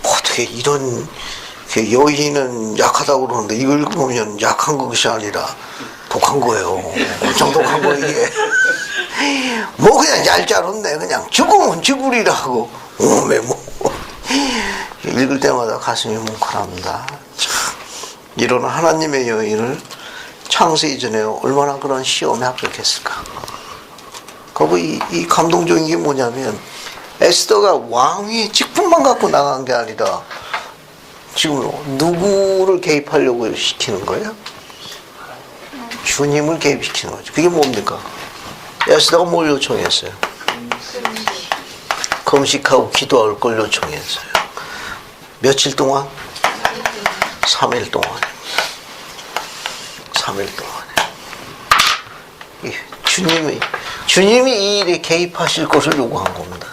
어떻게 이런 여인은 약하다고 그러는데 이걸 읽어보면 약한 것이 아니라 독한 거예요. 엄청 독한 거 이게. 뭐 그냥 얄짤없네. 그냥 죽으면 죽으리라 하고 오메 뭐 읽을 때마다 가슴이 뭉클합니다. 참, 이런 하나님의 여인을 창세 이전에 얼마나 그런 시험에 합격했을까. 그리고 이 감동적인 게 뭐냐면 에스더가 왕위의 직분만 갖고 나간 게 아니라 지금 누구를 개입하려고 시키는 거예요? 주님을 개입시키는 거죠. 그게 뭡니까? 에스더가 뭘 요청했어요? 금식하고 기도할 걸 요청했어요. 며칠 동안? 3일 동안. 3일 동안에. 주님이 이 일에 개입하실 것을 요구한 겁니다.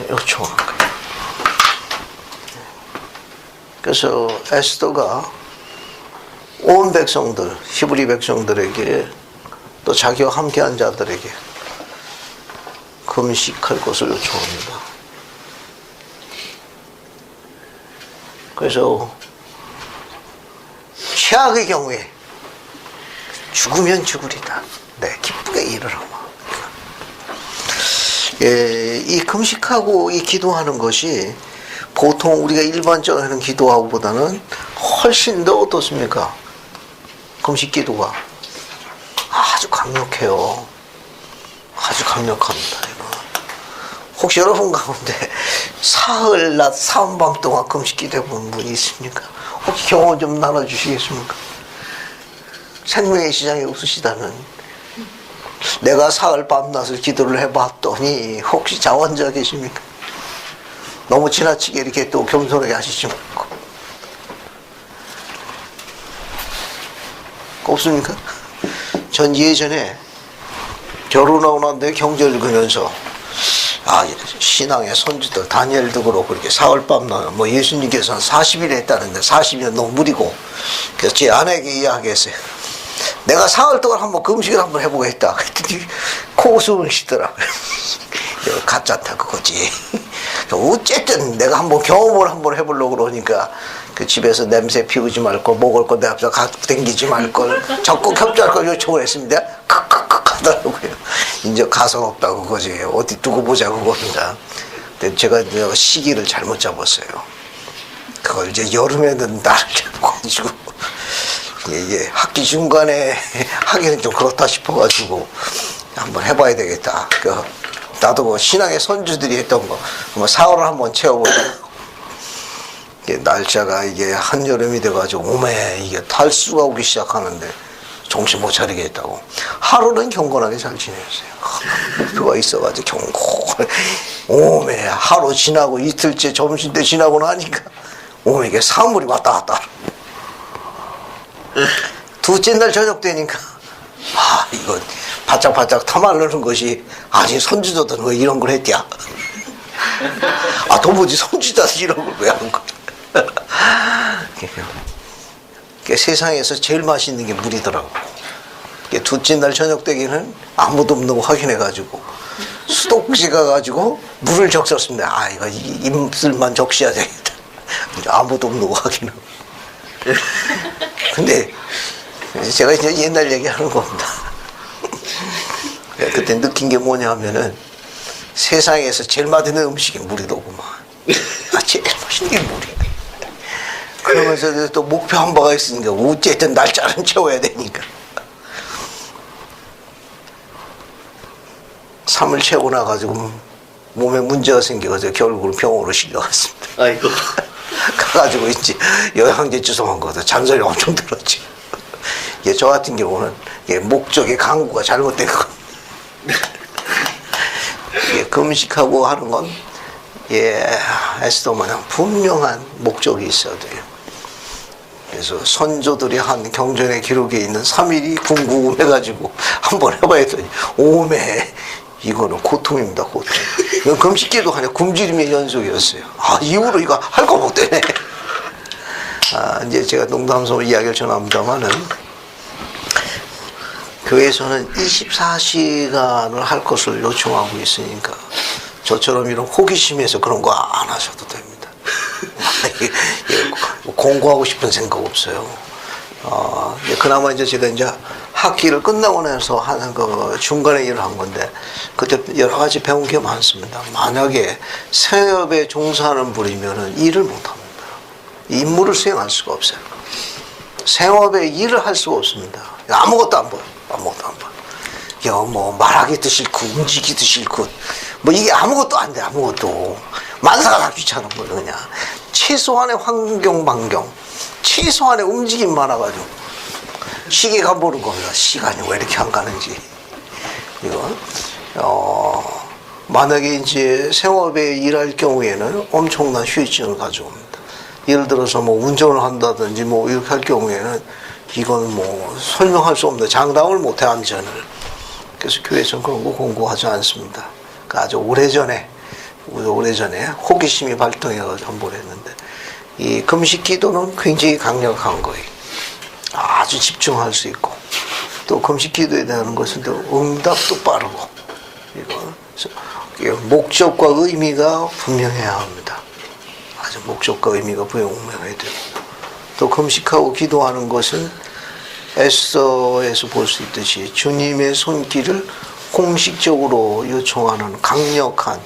요청한 거예요. 그래서 에스더가 온 백성들, 히브리 백성들에게 또 자기와 함께한 자들에게 금식할 것을 요청합니다. 그래서 최악의 경우에 죽으면 죽으리다. 네, 기쁘게 일을 하마. 예, 이 금식하고 이 기도하는 것이 보통 우리가 일반적으로 하는 기도하고보다는 훨씬 더 어떻습니까? 금식 기도가 아주 강력해요. 아주 강력합니다. 이거. 혹시 여러분 가운데 사흘 낮 사흘밤 동안 금식 기도 해본 분이 있습니까? 혹시 경험 좀 나눠주시겠습니까? 생명의 시장에 없으시다는 내가 사흘 밤낮을 기도를 해봤더니 혹시 자원자 계십니까? 너무 지나치게 이렇게 또 겸손하게 하시지 말고. 없습니까? 전 예전에 결혼하고 난 뒤에 경제를 읽으면서 신앙의 선지들 다니엘도 그렇고 이렇게 사흘 밤낮 뭐 예수님께서는 40일 했다는데 40일은 너무 무리고 그래서 제 아내에게 이야기했어요. 내가 사흘 동안 한번 금식을 한번 해보겠다. 그랬더니 코웃음을 쉬더라고요. 가짜다 그거지. 어쨌든 내가 한번 경험을 한번 해보려고 그러니까 그 집에서 냄새 피우지 말걸 먹을 거 내 앞에서 갖고 댕기지 말걸 적극 협조할 걸 요청을 했습니다. 크크크 하더라고요. 이제 가선 없다고 그거지. 어디 두고 보자 그겁니다. 근데 제가 시기를 잘못 잡았어요. 그걸 이제 여름에는 날을 잡아가지고 이게 학기 중간에 하기는 좀 그렇다 싶어가지고 한번 해봐야 되겠다. 나도 뭐 신앙의 선주들이 했던 거 한번 사흘을 한번 채워보자. 날짜가 이게 한여름이 돼가지고 오메 이게 탈수가 오기 시작하는데 정신 못 차리겠다고 하루는 경건하게 잘 지냈어요. 목표가 있어가지고 경건하게 오메 하루 지나고 이틀째 점심때 지나고 나니까 오메 이게 사물이 왔다 갔다. 둘째 날 저녁 되니까 이거 바짝바짝 타말르는 것이 아니 선지자들은 왜 이런 걸 했냐. 도무지 선지자들 이런 걸 왜 하는 거야. 세상에서 제일 맛있는 게 물이더라고. 둘째 날 저녁 되기는 아무도 없는 거 확인해가지고 수도꼭지 가가지고 물을 적셨습니다. 이거 입술만 적셔야 되겠다. 아무도 없는 거 확인하고. 근데 제가 이제 옛날 얘기하는 겁니다. 그때 느낀 게 뭐냐면은 세상에서 제일 맛있는 음식이 물이더구만. 제일 맛있는 게 물이야. 그러면서 또 목표한 바가 있으니까 어쨌든 날짜는 채워야 되니까 3일 채우고 나가지고 몸에 문제가 생겨서 결국은 병원으로 실려갔습니다. 아이고. 가가지고 이제 영양제 주성한 거다 잔소리 엄청 들었지. 저 같은 경우는 목적의 강구가 잘못된 거. 금식하고 하는 건 에스더 마냥 분명한 목적이 있어야 돼요. 그래서 선조들이 한 경전의 기록에 있는 3일이 궁금해가지고 한번 해봐야 했더니 오메 이거는 고통입니다. 고통. 이건 금식기도 아니라 굶주림의 연속이었어요. 이후로 이거 할 거 못 되네. 이제 제가 농담삼아 이야기를 전합니다만은 교회에서는 24시간을 할 것을 요청하고 있으니까 저처럼 이런 호기심에서 그런 거 안 하셔도 됩니다. 공부하고 싶은 생각 없어요. 그나마 이제 제가 이제 학기를 끝나고 나서 하는 그 중간에 일을 한 건데 그때 여러 가지 배운 게 많습니다. 만약에 생업에 종사하는 분이면은 일을 못 합니다. 임무를 수행할 수가 없어요. 생업에 일을 할 수가 없습니다. 아무것도 안 보여. 아무것도 안 보여. 야, 뭐 말하기도 싫고 움직이기도 싫고 뭐 이게 아무것도 안 돼. 아무것도 만사가 다 귀찮은 거예요. 그냥 최소한의 환경 반경, 최소한의 움직임 많아가지고 시계가 보는 겁니다. 시간이 왜 이렇게 안 가는지. 이거 만약에 이제 생업에 일할 경우에는 엄청난 휴유증을 가져옵니다. 예를 들어서 뭐 운전을 한다든지 뭐 이렇게 할 경우에는 이건 뭐 설명할 수 없는 장담을 못해 안전을. 그래서 교회에서는 그런 거 공고하지 않습니다. 그러니까 아주 오래전에 호기심이 발동해가지고 한번 했는데 이 금식 기도는 굉장히 강력한 거예요. 아주 집중할 수 있고 또 금식 기도에 대한 것은 또 응답도 빠르고 이거 목적과 의미가 분명해야 합니다. 아주 목적과 의미가 분명해야 되고 또 금식하고 기도하는 것은 에스더에서 볼 수 있듯이 주님의 손길을 공식적으로 요청하는 강력한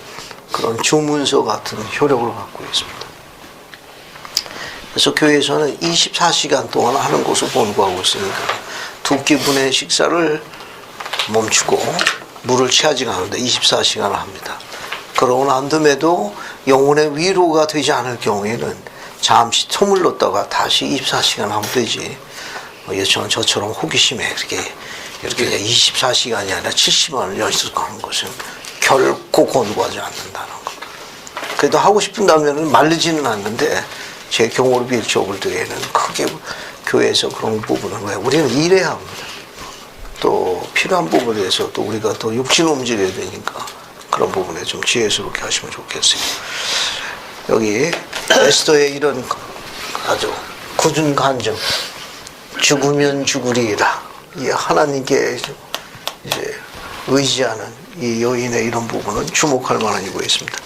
그런 주문서 같은 효력을 갖고 있습니다. 그래서 교회에서는 24시간 동안 하는 것을 권고하고 있으니까 2끼분의 식사를 멈추고 물을 취하지 않는데 24시간을 합니다. 그러고 난 다음에도 영혼의 위로가 되지 않을 경우에는 잠시 틈을 놓다가 다시 24시간 하면 되지. 저처럼 호기심에 이렇게 24시간이 아니라 70원을 연습하는 것은 결코 권고하지 않는다는 것. 그래도 하고 싶은다면 말리지는 않는데 제 경우를 빌 적을 때에는 크게 교회에서 그런 부분은 왜 우리는 일해야 합니다. 또 필요한 부분에 대해서 또 우리가 또 육신을 움직여야 되니까 그런 부분에 좀 지혜스럽게 하시면 좋겠어요. 여기 에스더의 이런 아주 굳은 간증, 죽으면 죽으리라. 이 하나님께 이제 의지하는 이 여인의 이런 부분은 주목할 만한 이유가 있습니다.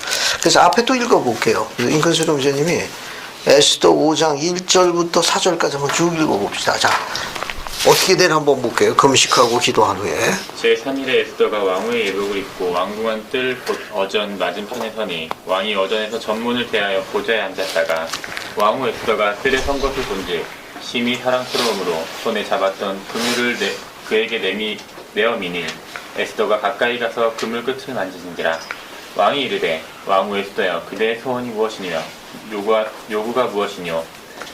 그래서 앞에 또 읽어볼게요. 인근수 목사님이 에스더 5장 1절부터 4절까지 한번 쭉 읽어봅시다. 자, 어떻게 되나 한번 볼게요. 금식하고 기도한 후에. 제3일에 에스더가 왕후의 예복을 입고 왕궁안 뜰 곧 어전 맞은편에 서니 왕이 어전에서 전문을 대하여 보좌에 앉았다가 왕후 에스더가 뜰에 선 것을 본즉 심히 사랑스러움으로 손에 잡았던 그물을 그에게 내어 미니 에스더가 가까이 가서 그물 끝을 만지는지라 왕이 이르되 왕후 에스더여 그대의 소원이 무엇이니며 요구가 무엇이뇨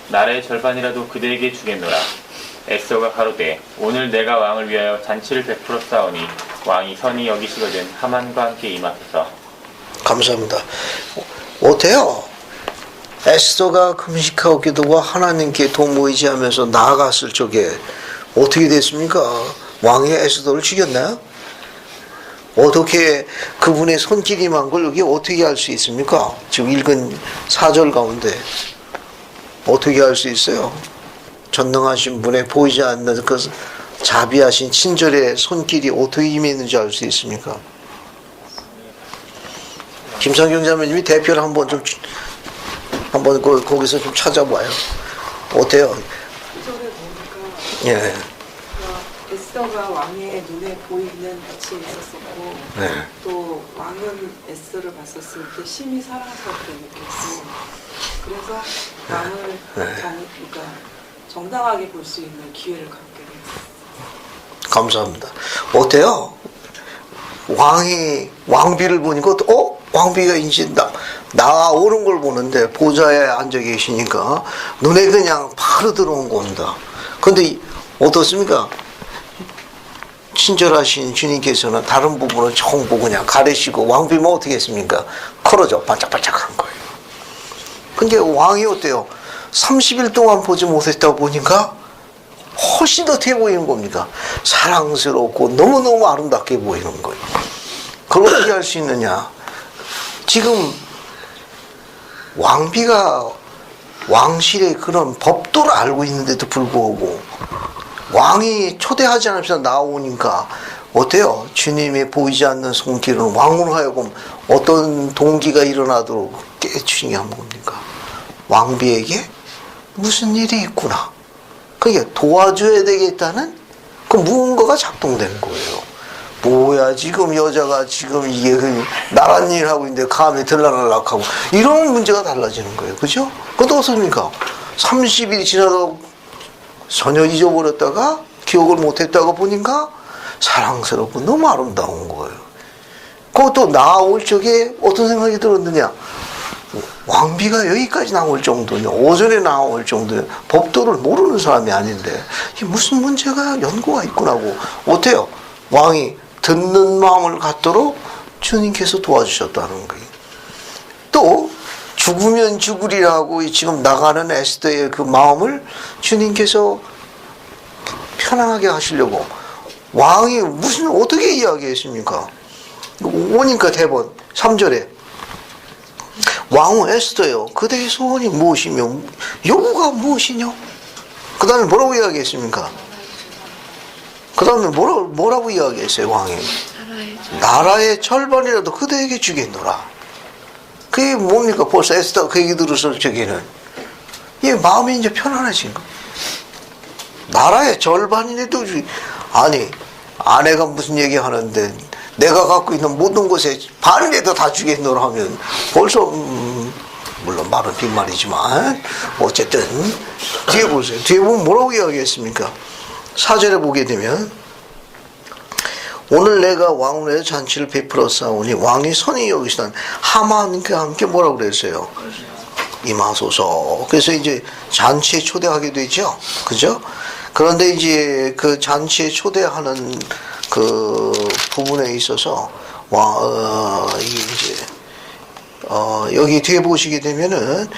나라의 절반이라도 그대에게 주겠노라. 에스더가 가로되 오늘 내가 왕을 위하여 잔치를 베풀었사오니 왕이 선히 여기시거든 하만과 함께 임하소서. 감사합니다. 어때요? 에스더가 금식하고 기도와 하나님께 도움 의지하면서 나아갔을 적에 어떻게 됐습니까? 왕이 에스더를 죽였나요? 어떻게 그분의 손길이 만 걸 여기 어떻게 알 수 있습니까? 지금 읽은 4절 가운데 어떻게 알 수 있어요? 전능하신 분의 보이지 않는 그 자비하신 친절의 손길이 어떻게 임했는지 알 수 있습니까? 김성경 자매님이 대표를 한번 거기서 좀 찾아봐요. 어때요? 구절에 보니까 예. 에스더가 왕의 눈에 보이는 빛이 있었었고 네. 또 왕은 에스더를 봤었을 때 심히 사랑스럽게 느꼈고 그래서 왕을 그러니까 정당하게 볼 수 있는 기회를 갖게 됐어요. 감사합니다. 어때요? 왕비를 보니까 왕비가 이제 나오는 걸 보는데 보좌에 앉아 계시니까 눈에 그냥 바로 들어온 겁니다. 그런데 어떻습니까? 친절하신 주님께서는 다른 부분을 전부 그냥 가리시고 왕비면 어떻게 했습니까? 걸어져 반짝반짝한 거예요. 근데 왕이 어때요? 30일 동안 보지 못했다 보니까 훨씬 더 돼 보이는 겁니다. 사랑스럽고 너무너무 아름답게 보이는 거예요. 그걸 어떻게 할 수 있느냐? 지금 왕비가 왕실의 그런 법도를 알고 있는데도 불구하고 왕이 초대하지 않으면서 나오니까 어때요? 주님의 보이지 않는 손길은 왕으로 하여금 어떤 동기가 일어나도록 깨추게 한 겁니까? 왕비에게 무슨 일이 있구나. 그게 도와줘야 되겠다는 그 무언가가 작동되는 거예요. 뭐야 지금 여자가 지금 이게 나란 일 하고 있는데 감히 들락날락하고 이런 문제가 달라지는 거예요. 그죠? 그것도 어떻습니까? 30일이 지나도 전혀 잊어버렸다가 기억을 못했다가 보니까 사랑스럽고 너무 아름다운 거예요. 그것도 나올 적에 어떤 생각이 들었느냐? 왕비가 여기까지 나올 정도냐, 오전에 나올 정도냐, 법도를 모르는 사람이 아닌데 이게 무슨 문제가 연고가 있구나고. 어때요? 왕이 듣는 마음을 갖도록 주님께서 도와주셨다는 거예요. 또 죽으면 죽으리라고 지금 나가는 에스더의 그 마음을 주님께서 편안하게 하시려고 왕이 무슨 어떻게 이야기했습니까? 오니까 대본 3절에 왕후 에스더요 그대의 소원이 무엇이며 요구가 무엇이냐? 그 다음에 뭐라고 이야기했습니까? 그 다음에 뭐라고 이야기했어요? 왕이 나라의 절반이라도 그대에게 주겠노라. 그게 뭡니까? 벌써 에스더가 그 얘기 들어서 저기는 이 마음이 이제 편안해진 거. 나라의 절반이라도 아니 아내가 무슨 얘기하는데 내가 갖고 있는 모든 것에 반이라도 다 주겠노라 하면 벌써 물론 말은 빈말이지만 어쨌든 뒤에 보세요. 뒤에 보면 뭐라고 이야기했습니까? 4절에 보게 되면 오늘 내가 왕후에 잔치를 베풀어 싸우니 왕이 선히 여기시던 하만과 함께 뭐라고 그랬어요? 임하소서. 그래서 이제 잔치에 초대하게 되죠. 그죠? 그런데 이제 그 잔치에 초대하는 그 부분에 있어서 이제 여기 뒤에 보시게 되면은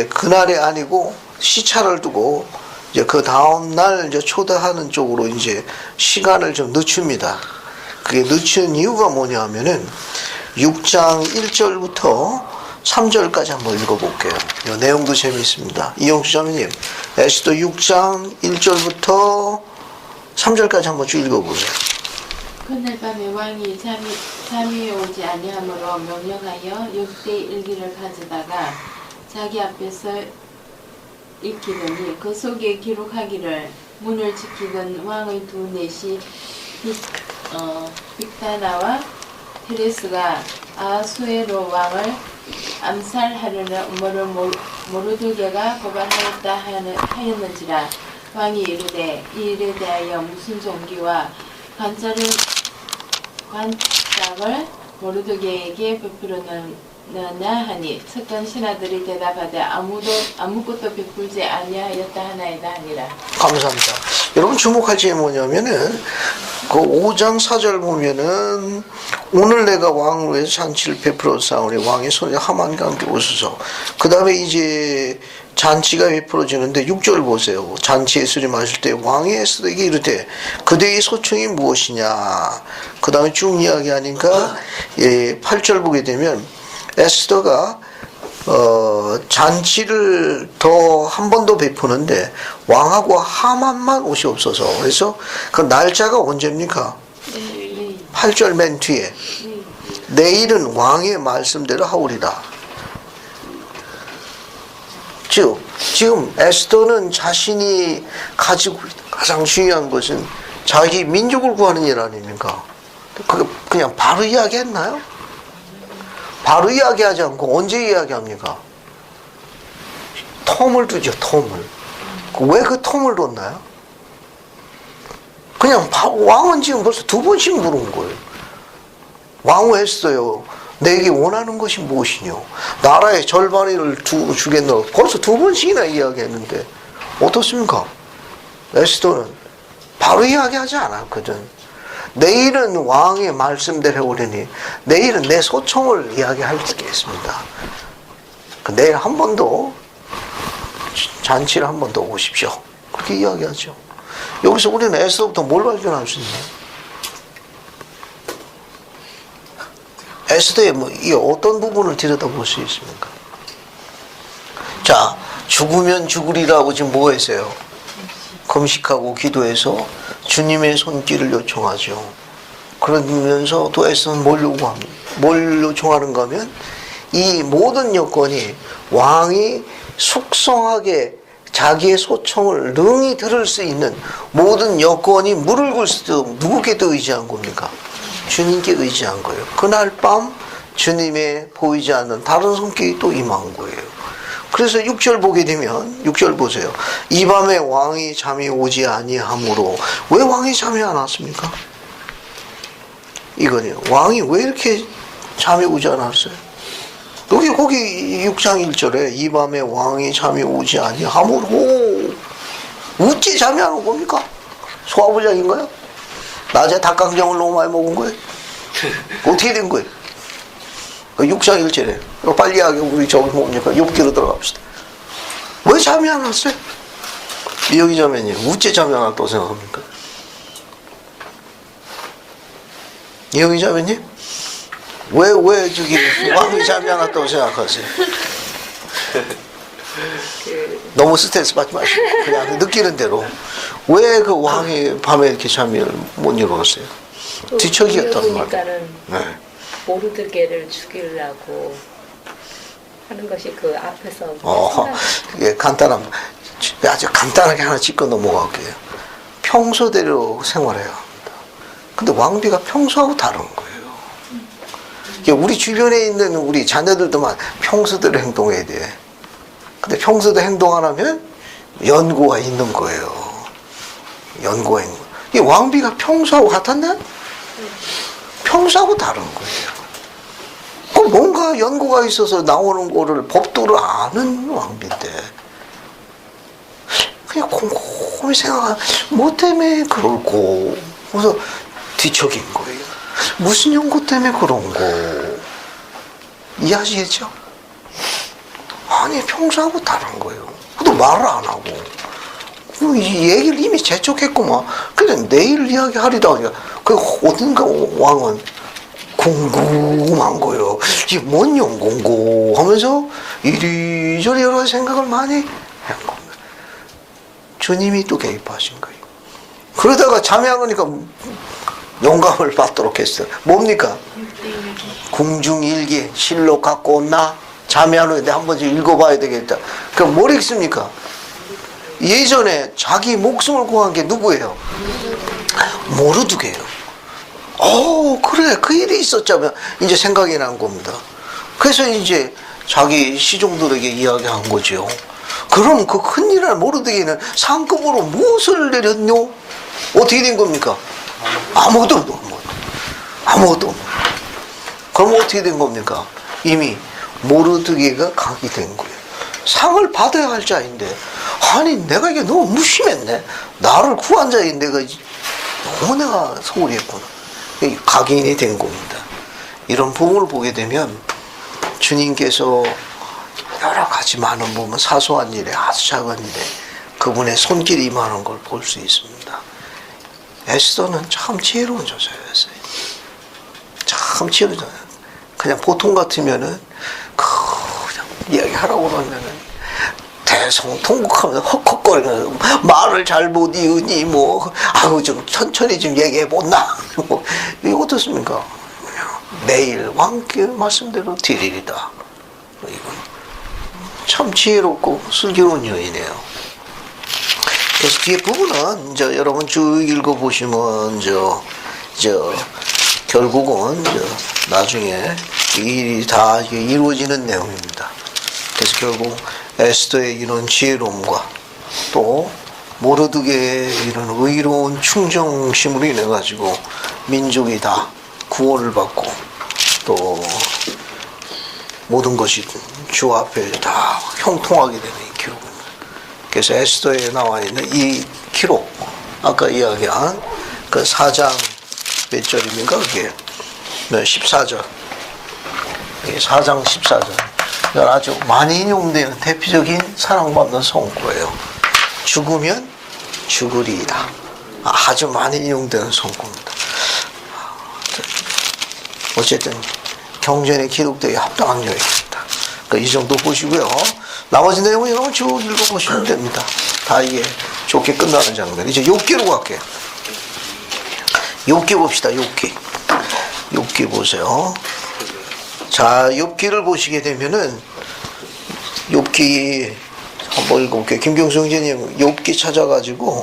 그날이 아니고 시차를 두고 이제 그 다음 날 이제 초대하는 쪽으로 이제 시간을 좀 늦춥니다. 그게 늦춘 이유가 뭐냐면은 6장 1절부터 3절까지 한번 읽어볼게요. 이 내용도 재미있습니다. 이영수 자매님, 에스더 6장 1절부터 3절까지 한번 쭉 읽어보세요. 그날 밤에 왕이 잠이 오지 아니하므로 명령하여 역대 일기를 가져다가 자기 앞에서 읽히더니 그 속에 기록하기를 문을 지키던 왕의 두 넷이 빅다나와 테레스가 아수에로 왕을 암살하려는 음모를 모르드게가 고발하였다 하였는지라. 왕이 이르되 이 일에 대하여 무슨 종기와 관짝을 모르드게에게 베풀었느냐 하니 석간 신하들이 대답하되 아무것도 베풀지 아니하였다 하나이다 하니라. 감사합니다. 여러분 주목할 점이 뭐냐면은 그 5장 4절 보면은 오늘 내가 왕후에 잔치를 베풀어 싸우니 왕의 손에 하만과 함께 오소서. 그 다음에 이제 잔치가 베풀어지는데 6절 보세요. 잔치에 술이 마실 때 왕이 에스더에게 이르되 그대의 소청이 무엇이냐. 그 다음에 쭉 이야기하니까 8절 보게 되면 에스더가 잔치를 더 한 번 더 베푸는데 왕하고 하만만 오시옵소서. 그래서 그 날짜가 언제입니까? 8절 맨 뒤에 내일은 왕의 말씀대로 하오리라. 즉 지금 에스더는 자신이 가지고 가장 중요한 것은 자기 민족을 구하는 일 아닙니까? 그냥 바로 이야기했나요? 바로 이야기하지 않고 언제 이야기합니까? 텀을 두죠. 텀을. 왜 그 텀을 뒀나요? 그냥 왕은 지금 벌써 두 번씩 물은 거예요. 왕후 했어요. 내게 원하는 것이 무엇이뇨? 나라의 절반을 주겠노. 벌써 두 번씩이나 이야기했는데 어떻습니까? 에스더는 바로 이야기하지 않았거든. 내일은 왕의 말씀대로 오려니 내일은 내 소청을 이야기하겠습니다. 내일 한 번 더 잔치를 한 번 더 오십시오. 그렇게 이야기하죠. 여기서 우리는 에스더부터 뭘 발견할 수 있나요? 에스더의 이 어떤 부분을 들여다볼 수 있습니까? 자, 죽으면 죽으리라고 지금 뭐 했어요? 금식하고 기도해서 주님의 손길을 요청하죠. 그러면서 또 에스더는 뭘 요청하는가 하면 이 모든 여건이 왕이 숙성하게 자기의 소청을 능히 들을 수 있는 모든 여건이 무를 굴 수도 누구께도 의지한 겁니까? 주님께 의지한 거예요. 그날 밤 주님의 보이지 않는 다른 손길이 또 임한 거예요. 그래서 6절 보게 되면 6절 보세요. 이 밤에 왕이 잠이 오지 아니하므로. 왜 왕이 잠이 안 왔습니까? 이거네요. 왕이 왜 이렇게 잠이 오지 않았어요? 거기 6장 1절에 이 밤에 왕이 잠이 오지 아니하므로. 어째 잠이 안 온 겁니까? 소화부장인가요? 낮에 닭강정을 너무 많이 먹은 거예요? 어떻게 된 거예요? 6장 1절에 빨리 하게 우리 저기 뭡니까? 욥기로 들어갑시다. 왜 잠이 안 왔어요? 여기 자매님 어째 잠이 안 왔다고 생각합니까? 여기 자매님 왜 저기 왕이 잠이 안 왔다고 생각하세요? 너무 스트레스 받지 마시고 그냥 느끼는 대로. 왜 그 왕이 밤에 이렇게 잠을 못 이루었어요? 뒤척이었단 말이에요. 네. 모르드게를 죽이려고 하는 것이 그 앞에서 예, 아주 간단하게 하나 짚고 넘어갈게요. 평소대로 생활해야 합니다. 근데 왕비가 평소하고 다른 거예요. 우리 주변에 있는 우리 자녀들도 평소대로 행동해야 돼. 근데 평소대로 행동 안 하면 연고가 있는 거예요. 연고가 있는 거예요. 이 왕비가 평소하고 같았나? 평소하고 다른 거예요. 뭔가 연고가 있어서 나오는 거를 법도를 아는 왕비인데 그냥 곰곰이 생각하면 뭐 때문에 그럴고 그래서 뒤척인 거예요. 무슨 연고 때문에 그런 거 이해하시겠죠? 아니 평소하고 다른 거예요. 또 말을 안 하고 이 얘기를 이미 재촉했구만. 근데 내일 이야기하리다 하니까 그 어딘가 왕은 궁금한 거예요. 이게 뭔 연고인고 하면서 이리저리 여러 생각을 많이 한 겁니다. 주님이 또 개입하신 거예요. 그러다가 잠이 안 오니까 영감을 받도록 했어요. 뭡니까? 궁중일기 실록 갖고 온나? 잠이 안 오는데 한 번씩 읽어봐야 되겠다. 그럼 뭘 읽습니까? 예전에 자기 목숨을 구한 게 누구예요? 모르드게예요. 그래 그 일이 있었자면 이제 생각이 난 겁니다. 그래서 이제 자기 시종들에게 이야기한 거죠. 그럼 그 큰일을 모르드게는 상급으로 무엇을 내렸뇨? 어떻게 된 겁니까? 아무것도 없는. 그럼 어떻게 된 겁니까? 이미 모르드게가 각이 된 거예요. 상을 받아야 할 자인데 아니 내가 이게 너무 무심했네. 나를 구한 자인데 너무 내가 소홀히 했구나. 각인이 된 겁니다. 이런 부분을 보게 되면 주님께서 여러 가지 많은 부분 사소한 일에 아주 작은 일에 그분의 손길이 임하는 걸 볼 수 있습니다. 에스더는 참 지혜로운 저자였어요. 참 지혜로운 저자. 그냥 보통 같으면은 그냥 이야기하라고 그러면은 대성통곡하면서 헉헉거리면서 말을 잘못 이으니 좀 천천히 좀 얘기해보나 이거 어떻습니까? 매일 왕께 말씀대로 드리리다. 이건 참 지혜롭고 슬기로운 여인이에요. 그래서 뒤에 부분은 여러분 쭉 읽어보시면 결국은 나중에 이 일이 다 이루어지는 내용입니다. 그래서 결국 에스더의 이런 지혜로움과 또 모르드게의 이런 의로운 충정심으로 인해 가지고 민족이 다 구원을 받고 또 모든 것이 주 앞에 다 형통하게 되는 이 기록입니다. 그래서 에스더에 나와 있는 이 기록, 아까 이야기한 그 4장 몇 절입니까? 그게 14절. 4장 14절. 아주 많이 인용되는 대표적인 사랑받는 성구예요. 죽으면 죽으리이다. 아주 많이 인용되는 성구입니다. 어쨌든 경전에 기록되기 합당한 요인입니다. 이 정도 보시고요. 나머지 내용은 여러분 쭉 읽어보시면 됩니다. 다 이게 좋게 끝나는 장면. 이제 욥기로 갈게요. 욥기 봅시다. 욥기 보세요. 자, 욥기를 보시게 되면은 욥기 한번 읽어볼게요. 김경수 형제님 욥기 찾아가지고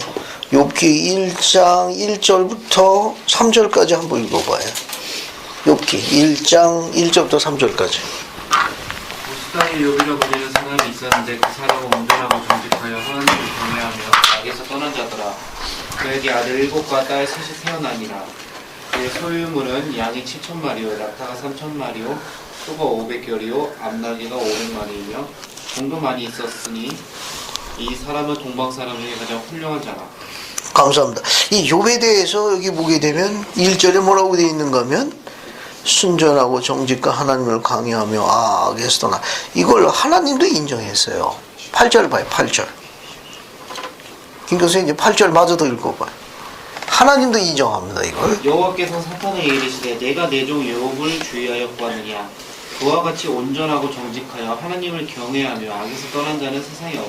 욥기 1장 1절부터 3절까지 한번 읽어봐요. 욥기 1장 1절부터 3절까지. 우스다의 욥이라 불리는 사람이 있었는데 그 사람은 온전하고 정직하여 하나님을 경외하며 악에서 떠난 자더라. 그에게 아들 7과 딸 셋이 태어나니라. 그의 소유물은 양이 7,000마리요 낙타가 3,000마리요 소가 500결이요 암나귀가 500마리이며 종도 많이 있었으니 이 사람은 동방 사람 중에 가장 훌륭한 자라. 감사합니다. 이 욥에 대해서 여기 보게 되면 1절에 뭐라고 되어 있는가 하면 순전하고 정직과 하나님을 강요하며 악에서 떠나. 이걸 하나님도 인정했어요. 8절 봐요. 8절. 김교수님 이제 8절 마저도 읽어봐요. 하나님도 인정합니다. 이걸. 여호와께서 사탄에게 이르시되 내가 내 종 욥을 주의하여 보았느냐. 그와 같이 온전하고 정직하여 하나님을 경외하며 악에서 떠난 자는 세상에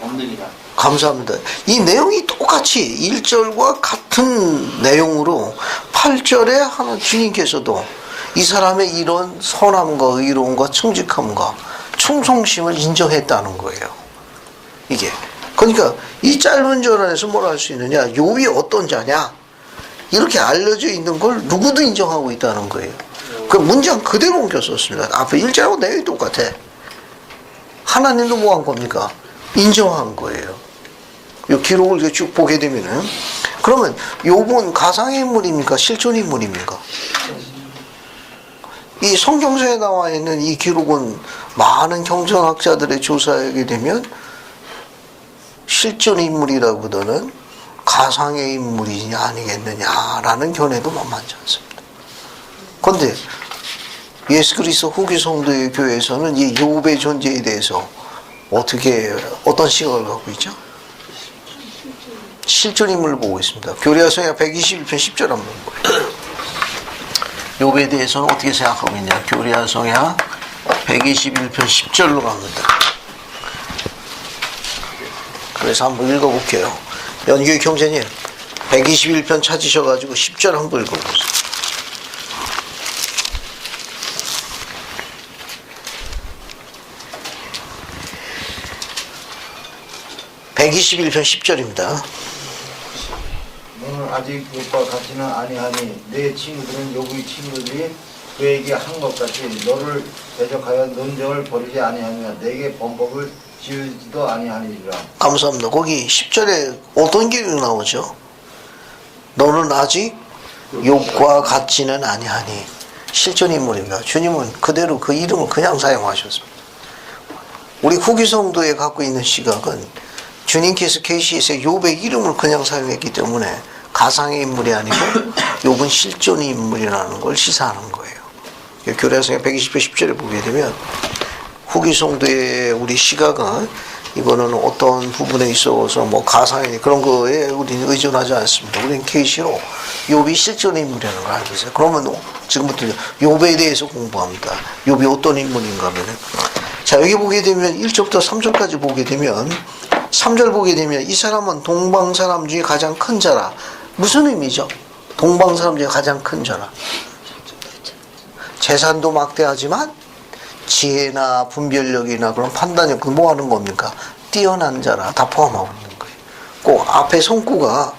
없느니라. 감사합니다. 이 내용이 똑같이 1절과 같은 내용으로 8절에 하나 주님께서도 이 사람의 이런 선함과 의로움과 정직함과 충성심을 인정했다는 거예요. 이게. 그러니까 이 짧은 절 안에서 뭘 할 수 있느냐? 욥이 어떤 자냐? 이렇게 알려져 있는 걸 누구도 인정하고 있다는 거예요. 그 문장 그대로 옮겨 썼습니다. 앞에 1절하고 내용이 똑같아. 하나님도 뭐 한 겁니까? 인정한 거예요. 이 기록을 쭉 보게 되면은, 그러면 욥은 가상의 인물입니까? 실존 인물입니까? 이 성경서에 나와 있는 이 기록은 많은 경전학자들의 조사에 의하게 되면 실존 인물이라기보다는 가상의 인물이냐 아니겠느냐라는 견해도 만만치 않습니다. 그런데 예수 그리스도 후기 성도의 교회에서는 이 욥의 존재에 대해서 어떤 시각을 갖고 있죠? 실존 인물을 보고 있습니다. 교리하성야 121편 10절 한번 보세요. 욥에 대해서는 어떻게 생각하고 있냐? 교리하성야 121편 10절로 갑니다. 그래서 한번 읽어볼게요. 연규익 형제님 121편 찾으셔가지고 10절 한번 읽어보세요. (121편) 10절입니다. 너는 아직 욥과 같지는 아니하니 내 친구들은 욥의 친구들이 그에게 한 것 같이 너를 대적하여 논쟁을 벌이지 아니하며 내게 범법을 지으지도 아니하니라. 감사합니다. 거기 10절에 어떤 기록이 나오죠? 너는 아직 욥과 같지는 아니하니. 실존 인물입니다. 주님은 그대로 그 이름을 그냥 사용하셨습니다. 우리 후기 성도에 갖고 있는 시각은 주님께서 계시에서 욥의 이름을 그냥 사용했기 때문에 가상의 인물이 아니고 욥은 실존 인물이라는 걸 시사하는 거예요. 교리하성의 120편 10절에 보게 되면 후기 성도의 우리 시각은 이거는 어떤 부분에 있어서 뭐 가상의 그런 거에 우리는 의존하지 않습니다. 우리는 계시로 욥이 실존 인물이라는 걸 알고 있어요. 그러면 지금부터 욥에 대해서 공부합니다. 욥이 어떤 인물인가 하면은, 자, 여기 보게 되면 1절부터 3절까지 보게 되면 3절 보게 되면 이 사람은 동방 사람 중에 가장 큰 자라. 무슨 의미죠? 동방 사람 중에 가장 큰 자라. 재산도 막대하지만 지혜나 분별력이나 그런 판단력, 뭐 하는 겁니까? 뛰어난 자라. 다 포함하고 있는 거예요. 꼭 앞에 손구가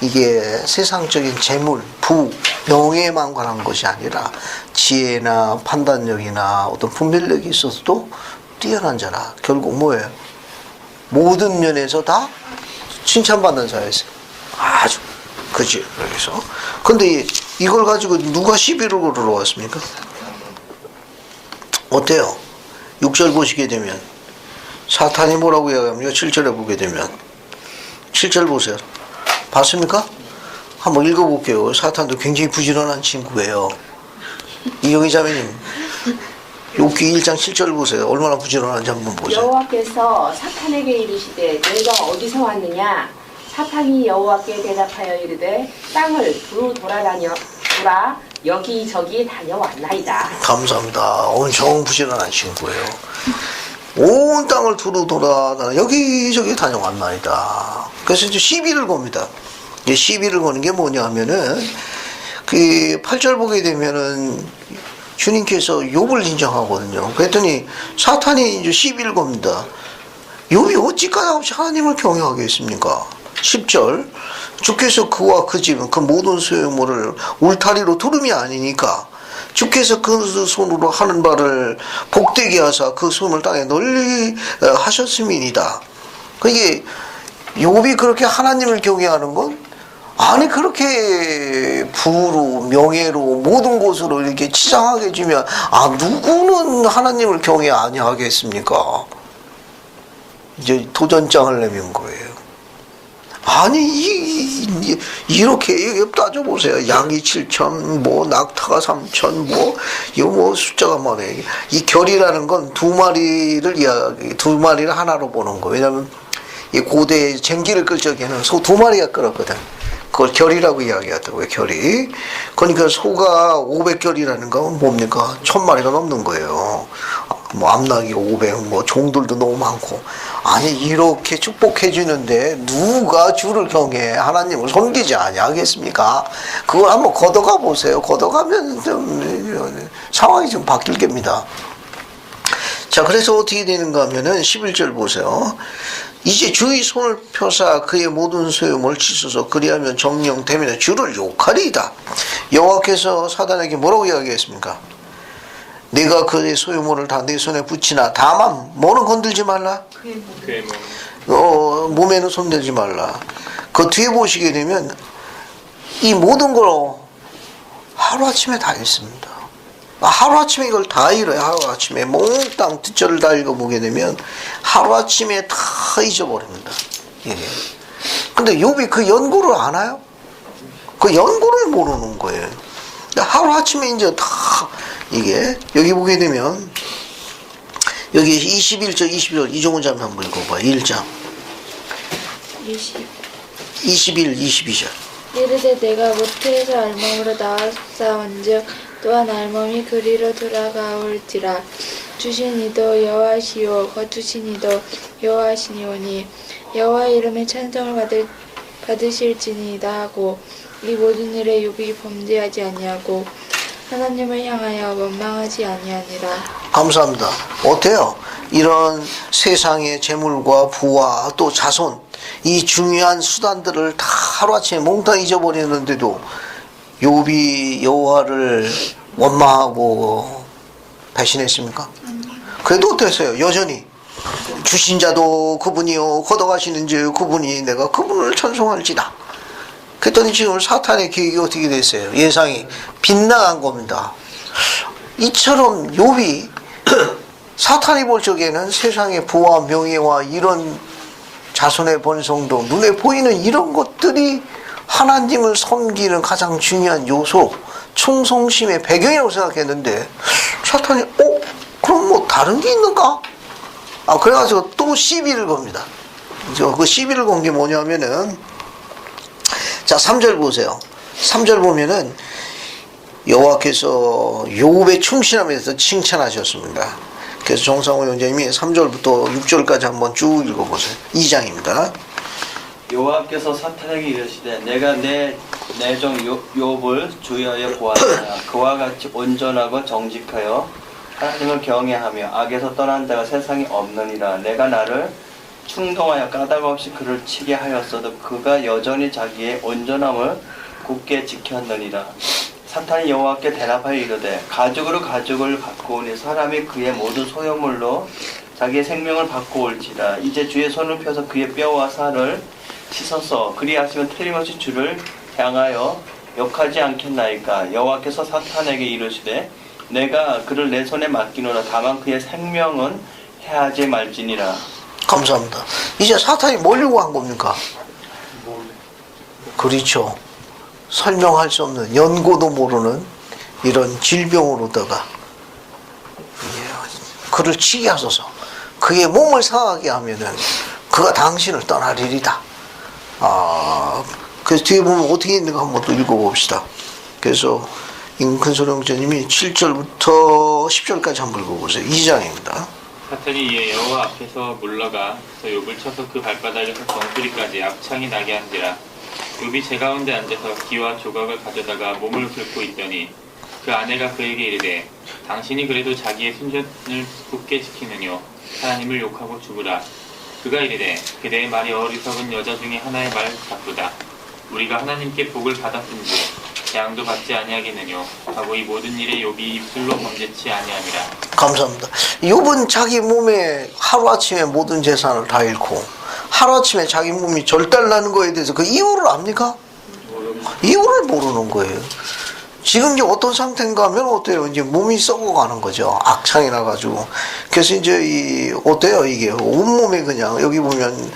이게 세상적인 재물, 부, 명예에만 관한 것이 아니라 지혜나 판단력이나 어떤 분별력이 있어서도 뛰어난 자라. 결국 뭐예요? 모든 면에서 다 칭찬받는 자였어요. 아주. 그지? 그래서. 근데 이걸 가지고 누가 시비를 걸으러 왔습니까? 어때요? 6절 보시게 되면 사탄이 뭐라고 이야기합니까? 7절에 보게 되면 7절 보세요. 봤습니까? 한번 읽어볼게요. 사탄도 굉장히 부지런한 친구예요. 이영희 자매님 욥기 1장 7절 보세요. 얼마나 부지런한지 한번 보세요. 여호와께서 사탄에게 이르시되 너희가 어디서 왔느냐? 사탄이 여호와께 대답하여 이르되 땅을 두루 돌아 여기저기 다녀왔나이다. 감사합니다. 엄청 부지런한 친구예요. 온 땅을 두루 돌아 여기저기 다녀왔나이다. 그래서 이제 시비를 겁니다. 이제 시비를 거는 게 뭐냐 하면은 그 8절 보게 되면은 주님께서 욥을 인정하거든요. 그랬더니 사탄이 이제 시비를 겁니다. 욥이 어찌 까닭없이 하나님을 경외하겠습니까? 10절 주께서 그와 그 집 그 모든 소유물을 울타리로 두름이 아니니까 주께서 그 손으로 하는 바를 복되게 하사 그 손을 땅에 널리 하셨음이니이다. 그게 욥이 그렇게 하나님을 경외하는 건 아니 그렇게 부로 명예로 모든 것으로 이렇게 치장하게 주면 누구는 하나님을 경외 아니하겠습니까? 이제 도전장을 내민 거예요. 아니 이렇게 따져보세요. 양이 7천 뭐 낙타가 3천 뭐 이거 뭐 숫자가 많아요. 이 결이라는 건 두 마리를 하나로 보는 거예요. 왜냐하면 이 고대 쟁기를 끌 적에는 소 2마리가 끌었거든. 그걸 결이라고 이야기하더라고요. 결이. 그러니까 소가 500결이라는 건 뭡니까? 1000마리가 넘는 거예요. 뭐 암낙이 500, 뭐 종들도 너무 많고. 아니 이렇게 축복해 주는데 누가 주를 경외해 하나님을 섬기지 아니하겠습니까? 그걸 한번 걷어가 보세요. 걷어가면 좀 상황이 좀 바뀔 겁니다. 자, 그래서 어떻게 되는가 하면은 11절 보세요. 이제 주의 손을 펴사 그의 모든 소유물을 치소서 그리하면 정령 되면 주를 욕하리이다. 여호와께서 사단에게 뭐라고 이야기했습니까? 내가 그의 소유물을 다 내 손에 붙이나 다만 뭐는 건들지 말라. 그의 몸. 몸에는 손대지 말라. 그 뒤에 보시게 되면 이 모든 걸 하루아침에 다 읽습니다. 하루아침에 이걸 다 읽어요. 하루아침에 몽땅 뒷절을 다 읽어보게 되면 하루아침에 다 잊어버립니다. 예. 근데 욥이 그 연구를 아나요? 그 연구를 모르는 거예요. 하루아침에 이제 다 이게 여기 보게 되면 여기 21절 22절 이종훈 자매 한번 읽어봐요. 1장 21, 22절 이르되 내가 모태에서 알몸으로 나왔사온즉 또한 알몸이 그리로 돌아가올지라. 주신 이도 여호와시요 거두신 이도 여호와시니오니 여호와 이름의 찬송을 받으실지니이다 하고 이 모든 일에 욥이 범죄하지 아니하고 하나님을 향하여 원망하지 아니하니라. 감사합니다. 어때요? 이런 세상의 재물과 부와 또 자손 이 중요한 수단들을 다 하루아침에 몽땅 잊어버리는데도 욥이 여호와를 원망하고 배신했습니까? 그래도 어땠어요? 여전히 주신 자도 그분이요 걷어가시는 자 그분이 내가 그분을 찬송할지다. 그랬더니 지금 사탄의 계획이 어떻게 됐어요? 예상이 빗나간 겁니다. 이처럼 욥이 사탄이 볼 적에는 세상의 부와 명예와 이런 자손의 번성도 눈에 보이는 이런 것들이 하나님을 섬기는 가장 중요한 요소, 충성심의 배경이라고 생각했는데 사탄이 그럼 뭐 다른 게 있는가? 그래가지고 또 시비를 겁니다. 그 시비를 건 게 뭐냐면은 자 3절 보세요. 3절 보면은 여호와께서 욥의 충신함에 대해서 칭찬하셨습니다. 그래서 정상호 형제님이 3절부터 6절까지 한번 쭉 읽어보세요. 2장입니다. 여호와께서 사탄에게 이르시되 내가 내 종 욥을 주의하여 보았느냐. 그와 같이 온전하고 정직하여 하나님을 경외하며 악에서 떠난 자가 세상에 없느니라. 내가 나를 충동하여 까닭 없이 그를 치게 하였어도 그가 여전히 자기의 온전함을 굳게 지켰느니라. 사탄이 여호와께 대답하여 이르되 가죽으로 가죽을 갖고 오니 사람이 그의 모든 소유물로 자기의 생명을 받고 올지라. 이제 주의 손을 펴서 그의 뼈와 살을 씻어서 그리하시면 틀림없이 주를 향하여 욕하지 않겠나이까. 여호와께서 사탄에게 이르시되 내가 그를 내 손에 맡기노라. 다만 그의 생명은 해하지 말지니라. 감사합니다. 이제 사탄이 뭘 요구한 겁니까? 그렇죠. 설명할 수 없는 연고도 모르는 이런 질병으로다가 그를 치게 하소서. 그의 몸을 상하게 하면은 그가 당신을 떠나리리다. 그래서 뒤에 보면 어떻게 있는가 한번 또 읽어봅시다. 그래서 큰소령제님이 7절부터 10절까지 한번 읽어보세요. 2장입니다. 사탄이 이에 여호와 앞에서 물러가 욥을 쳐서 그 발바닥에서 정수리까지 압창이 나게 한지라. 욥이 제 가운데 앉아서 기와 조각을 가져다가 몸을 긁고 있더니 그 아내가 그에게 이르되 당신이 그래도 자기의 순전을 굳게 지키느뇨 하나님을 욕하고 죽으라. 그가 이르되 그대의 말이 어리석은 여자 중에 하나의 말 같도다. 우리가 하나님께 복을 받았은지 재앙도 받지 아니하겠느뇨 하고 이 모든 일에 욥이 입술로 범죄치 아니하니라. 감사합니다. 욥은 자기 몸에 하루아침에 모든 재산을 다 잃고 하루아침에 자기 몸이 절단나는 거에 대해서 그 이유를 압니까? 이유를 모르는 거예요. 지금 이제 어떤 상태인가 하면 어때요? 이제 몸이 썩어가는 거죠. 악창이 나가지고. 그래서 이제 어때요? 이게 온몸에 그냥 여기 보면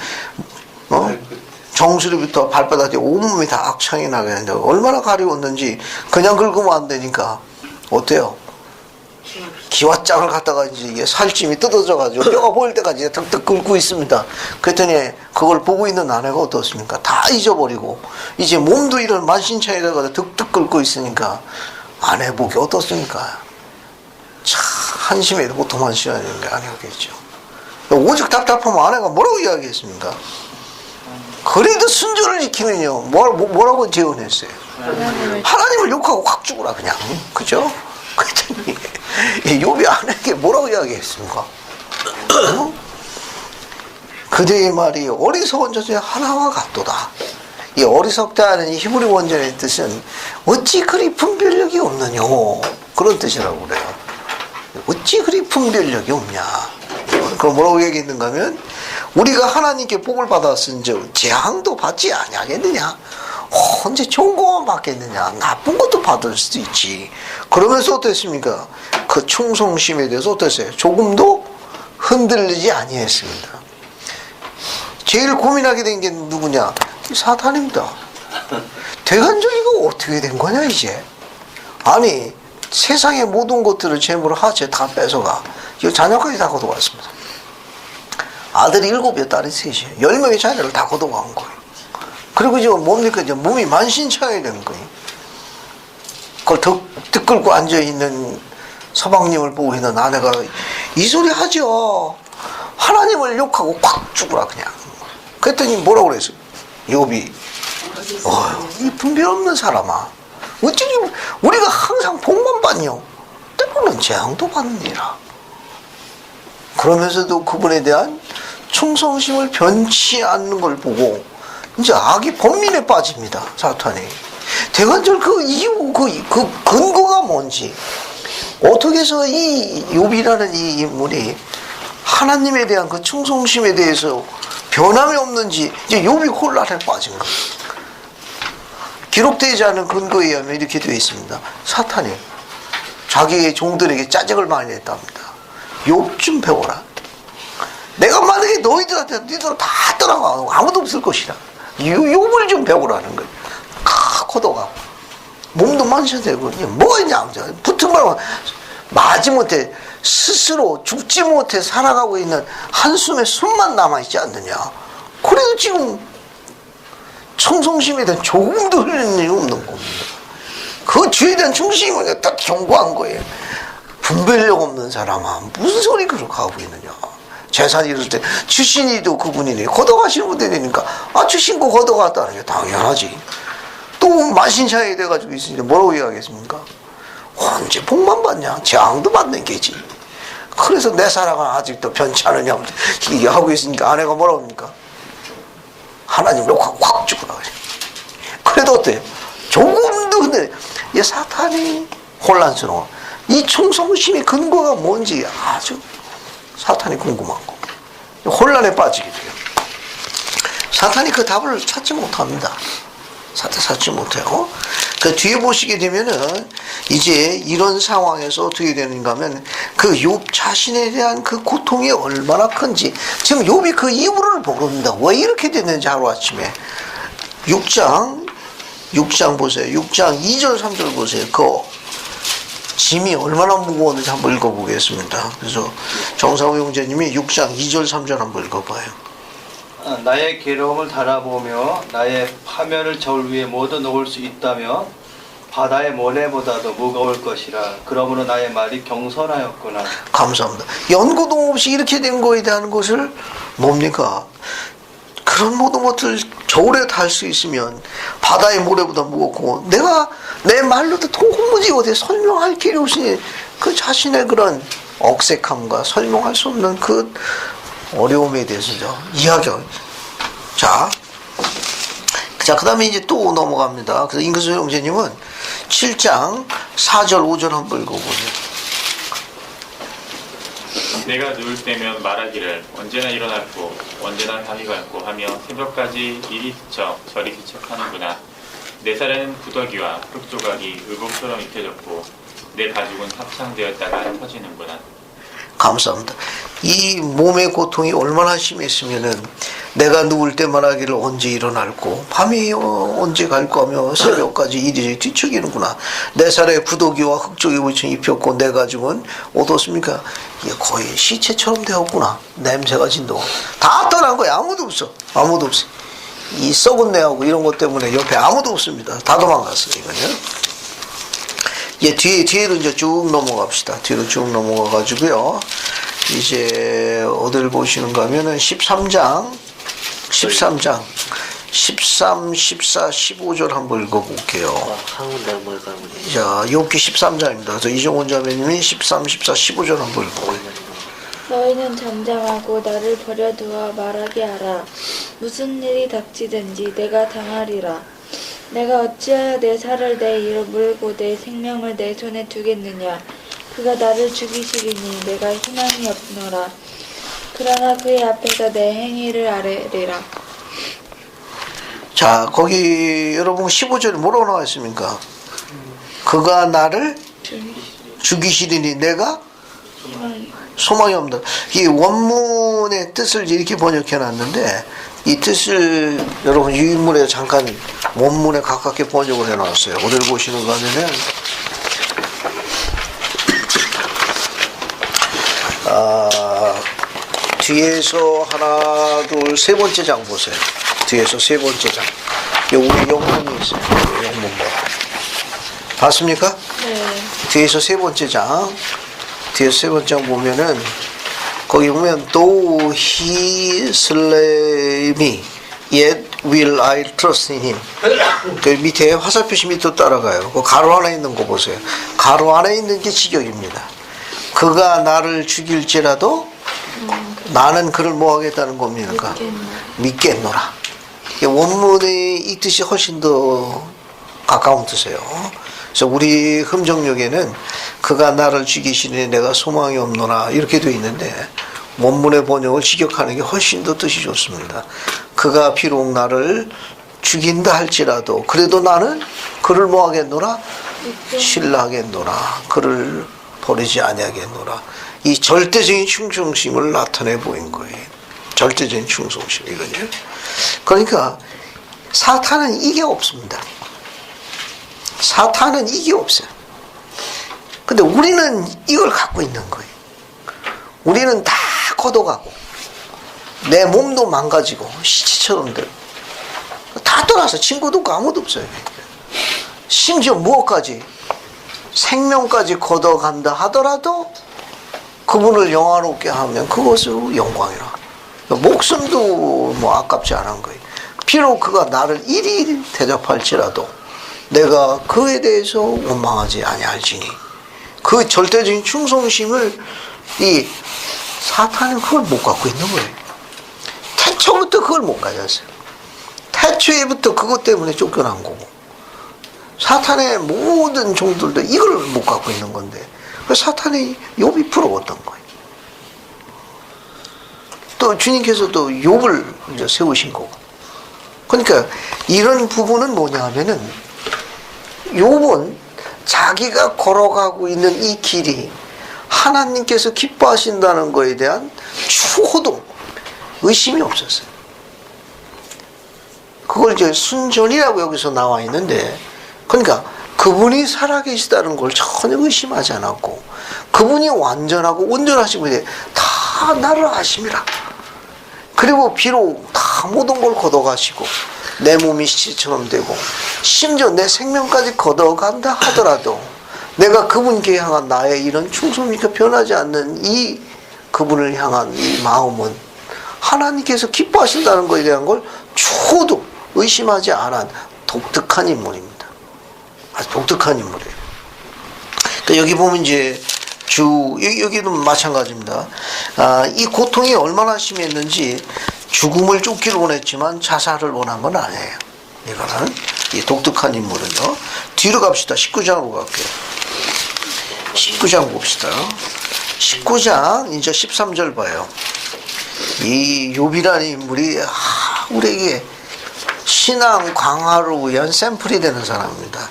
정수리부터 발바닥에 온몸이 다 악창이 나게 되는데 얼마나 가려웠는지 그냥 긁으면 안 되니까 어때요? 기와장을 갖다가 이제 이게 살찜이 뜯어져가지고 뼈가 보일 때까지 득득 긁고 있습니다. 그랬더니 그걸 보고 있는 아내가 어떻습니까? 다 잊어버리고 이제 몸도 이런 만신창에다가 득득 긁고 있으니까 아내 보기 어떻습니까? 참 한심해도 보통 한심해야 되는 게 아니었겠죠. 오직 답답하면 아내가 뭐라고 이야기했습니까? 그래도 순전을 지키면요 뭐라고 재언했어요? 하나님을 욕하고 확 죽으라 그냥. 그죠? 그랬더니 욥이 아내에게 뭐라고 이야기했습니까? 그대의 말이 어리석은 자 중에 하나와 같도다. 이 어리석다는 이 히브리 원전의 뜻은 어찌 그리 분별력이 없느뇨 그런 뜻이라고 그래요. 어찌 그리 분별력이 없냐. 그럼 뭐라고 얘기했는가 하면 우리가 하나님께 복을 받았은즉 재앙도 받지 아니하겠느냐. 언제 좋은 것만 받겠느냐. 나쁜 것도 받을 수도 있지. 그러면서 어땠습니까? 그 충성심에 대해서 어땠어요? 조금도 흔들리지 아니했습니다. 제일 고민하게 된 게 누구냐? 사탄입니다. 대간절 이거 어떻게 된 거냐 이제. 아니 세상의 모든 것들을 재물을 하체 다 뺏어가. 이거 자녀까지 다 걷어갔습니다. 아들이 7이요 딸이 3이에요. 10명의 자녀를 다 걷어간 거예요. 그리고 지금 뭡니까? 이제 몸이 만신창이 된 거예요. 그걸 득 끌고 앉아있는 서방님을 보고 있는 아내가 이 소리 하죠. 하나님을 욕하고 콱 죽으라 그냥. 그랬더니 뭐라고 그랬어요? 욥이 이 분별 없는 사람아 어찌 우리가 항상 복만 받냐. 때로는 재앙도 받느니라. 그러면서도 그분에 대한 충성심을 변치 않는 걸 보고 이제 악이 번민에 빠집니다. 사탄이. 대관절 그 이유 그 근거가 뭔지 어떻게 해서 이 욥이라는 이 인물이 하나님에 대한 그 충성심에 대해서 변함이 없는지 이제 욥이 혼란에 빠진 거예요. 기록되지 않은 근거에 의하면 이렇게 되어 있습니다. 사탄이 자기의 종들에게 짜증을 많이 냈답니다. 욥 좀 배워라. 내가 만약에 너희들한테 니들 다 떠나가고 아무도 없을 것이라. 욥을 좀 배우라는 거예요. 걷어가고 몸도 만셔되고 뭐가 있냐. 붙은 말만 마지못해 스스로 죽지 못해 살아가고 있는 한숨에 숨만 남아있지 않느냐. 그래도 지금 충성심에 대한 조금도 흘리는 일이 없는 겁니다. 그 죄에 대한 충성심을 딱 경고한 거예요. 분별력 없는 사람아 무슨 소리 그렇게 하고 있느냐. 재산 잃을 때 주신이도 그분이네. 걷어가시는 분이 되니까 주신고 걷어갔다는 게 당연하지. 또 만신창이 돼가지고 있으니까 뭐라고 이야기하겠습니까? 언제 복만 받냐. 재앙도 받는 게지. 그래서 내 사랑은 아직도 변치 않으냐 이게 하고 있으니까 아내가 뭐라고 합니까? 하나님 욕하고 확 죽으라. 그래도 어때요? 조금도 근데 이 사탄이 혼란스러워. 이 충성심의 근거가 뭔지 아주 사탄이 궁금한 거. 혼란에 빠지게 돼요. 사탄이 그 답을 찾지 못합니다. 찾지 못해요. 그 뒤에 보시게 되면은 이제 이런 상황에서 어떻게 되는가 하면 그 욥 자신에 대한 그 고통이 얼마나 큰지 지금 욥이 그 이유를 모릅니다. 왜 이렇게 됐는지 하루아침에 6장 보세요. 6장 2절 3절 보세요. 그 짐이 얼마나 무거웠는지 한번 읽어보겠습니다. 그래서 정상우 형제님이 6장 2절 3절 한번 읽어봐요. 나의 괴로움을 달아보며 나의 파멸을 저울 위에 모두 놓을 수 있다면 바다의 모래보다도 무거울 것이라. 그러므로 나의 말이 경솔하였구나. 감사합니다. 연구도 없이 이렇게 된 거에 대한 것을 뭡니까? 그런 모든 것들 저울에 달 수 있으면 바다의 모래보다 무겁고 내가 내 말로도 도무지 어디 설명할 길이 없이 그 자신의 그런 억색함과 설명할 수 없는 그 어려움에 대해서 이야기하고. 자, 그 다음에 이제 또 넘어갑니다. 그래서 임근수 형제님은 7장 4절 5절 한번 읽어보세요. 내가 누울 때면 말하기를 언제나 일어났고 언제나 밤이 밝고 하며 새벽까지 이리 스쳐 저리 스쳐하는구나. 내 살에는 구더기와 흙조각이 의복처럼 익혀졌고 내 가죽은 합창되었다가 터지는구나. 감사합니다. 이 몸의 고통이 얼마나 심했으면은 내가 누울 때 말하기를 언제 일어날고 밤이 언제 갈고 하며 새벽까지 이리저리 뒤척이는구나. 내 살에 구더기와 흙조각이 붙여 입혔고 내 가죽은 어떻습니까? 이게 거의 시체처럼 되었구나. 냄새가 진동하고 다 떠난 거야. 아무도 없어. 아무도 없어. 이 썩은 내하고 이런 것 때문에 옆에 아무도 없습니다. 다 도망갔어요. 이거는. 이제 뒤로 이제 쭉 넘어갑시다. 뒤로 쭉 넘어가가지고요. 이제 어디를 보시는가 하면은 13장 13, 14, 15절 한번 읽어볼게요. 자, 욥기 13장입니다. 그래서 이종원 자매님이 13, 14, 15절 한번 읽어볼게요. 너희는 잠잠하고 나를 버려두어 말하게 하라. 무슨 일이 닥치든지 내가 당하리라. 내가 어찌하여 내 살을 내 이로 물고 내 생명을 내 손에 두겠느냐. 그가 나를 죽이시리니 내가 희망이 없노라. 그러나 그의 앞에서 내 행위를 아뢰리라. 자, 거기 여러분 15절에 뭐라고 나와 있습니까? 그가 나를 죽이시리니 내가 소망이 없다. 이 원문의 뜻을 이렇게 번역해 놨는데 이 뜻을 여러분 유인물에 잠깐 원문에 가깝게 번역을 해 놨어요. 어디를 보시는가 하면은 뒤에서 하나, 둘, 세 번째 장 보세요. 뒤에서 세 번째 장. 여기 영문이 있어요. 영문 뭐. 봤습니까? 네. 뒤에서 세 번째 장. 뒤에서 세 번째 장 보면은 거기 보면 though he slay me yet will I trust in him. 그 밑에 화살표시 밑으로 따라가요. 그 가로 안에 있는 거 보세요. 가로 안에 있는 게 직역입니다. 그가 나를 죽일지라도 나는 그를 뭐 하겠다는 겁니까? 믿겠노라. 원문의 이 뜻이 훨씬 더 가까운 뜻이에요. 그래서 우리 흠정역에는 그가 나를 죽이시니 내가 소망이 없노라 이렇게 되어 있는데 원문의 번역을 직역하는 게 훨씬 더 뜻이 좋습니다. 그가 비록 나를 죽인다 할지라도 그래도 나는 그를 뭐 하겠노라? 신뢰하겠노라. 그를 버리지 아니하겠노라. 이 절대적인 충성심을 나타내 보인 거예요. 절대적인 충성심 이거죠. 그러니까 사탄은 이게 없습니다. 사탄은 이게 없어요. 근데 우리는 이걸 갖고 있는 거예요. 우리는 다 걷어가고 내 몸도 망가지고 시체처럼 되고 다 떠나서 친구도 없고 아무도 없어요. 심지어 무엇까지 생명까지 걷어간다 하더라도 그분을 영화롭게 하면 그것으로 영광이라. 목숨도 뭐 아깝지 않은 거예요. 비록 그가 나를 이리 대접할지라도 내가 그에 대해서 원망하지 아니할지니. 그 절대적인 충성심을 이 사탄은 그걸 못 갖고 있는 거예요. 태초부터 그걸 못 가졌어요. 태초에부터 그것 때문에 쫓겨난 거고 사탄의 모든 종들도 이걸 못 갖고 있는 건데 사탄이 욥이 부러웠던 거예요. 또 주님께서도 욥을 이제 세우신 거고. 그러니까 이런 부분은 뭐냐 하면은 욥은 자기가 걸어가고 있는 이 길이 하나님께서 기뻐하신다는 거에 대한 추호도 의심이 없었어요. 그걸 이제 순전이라고 여기서 나와 있는데 그러니까 그분이 살아계시다는 걸 전혀 의심하지 않았고 그분이 완전하고 온전하신 분이 다 나를 아심이라. 그리고 비록 다 모든 걸 걷어가시고 내 몸이 시체처럼 되고 심지어 내 생명까지 걷어간다 하더라도 내가 그분께 향한 나의 이런 충성이니까 변하지 않는 이 그분을 향한 이 마음은 하나님께서 기뻐하신다는 것에 대한 걸 초도 의심하지 않은 독특한 인물입니다. 아주 독특한 인물이에요. 그러니까 여기 보면 이제 여기도 마찬가지입니다. 이 고통이 얼마나 심했는지 죽음을 쫓기를 원했지만 자살을 원한 건 아니에요. 이거는 이 독특한 인물은요. 뒤로 갑시다. 19장으로 갈게요. 19장 봅시다. 19장 이제 13절 봐요. 이 욥이라는 인물이 우리에게 신앙 강화를 위한 샘플이 되는 사람입니다.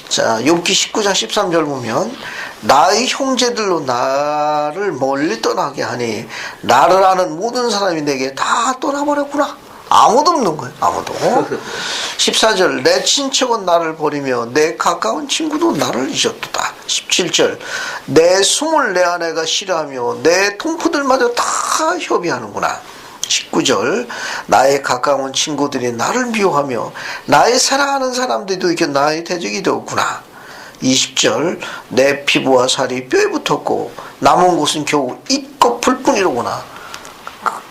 자, 욥기 19장 13절 보면 나의 형제들로 나를 멀리 떠나게 하니 나를 아는 모든 사람이 내게 다 떠나버렸구나. 아무도 없는 거예요. 아무도. 14절 내 친척은 나를 버리며 내 가까운 친구도 나를 잊었도다. 17절 내 숨을 내 아내가 싫어하며 내 동포들마저 다 협의하는구나. 19절 나의 가까운 친구들이 나를 미워하며 나의 사랑하는 사람들도 이렇게 나의 대적이 되었구나. 20절 내 피부와 살이 뼈에 붙었고 남은 곳은 겨우 잇꺼풀 뿐이로구나.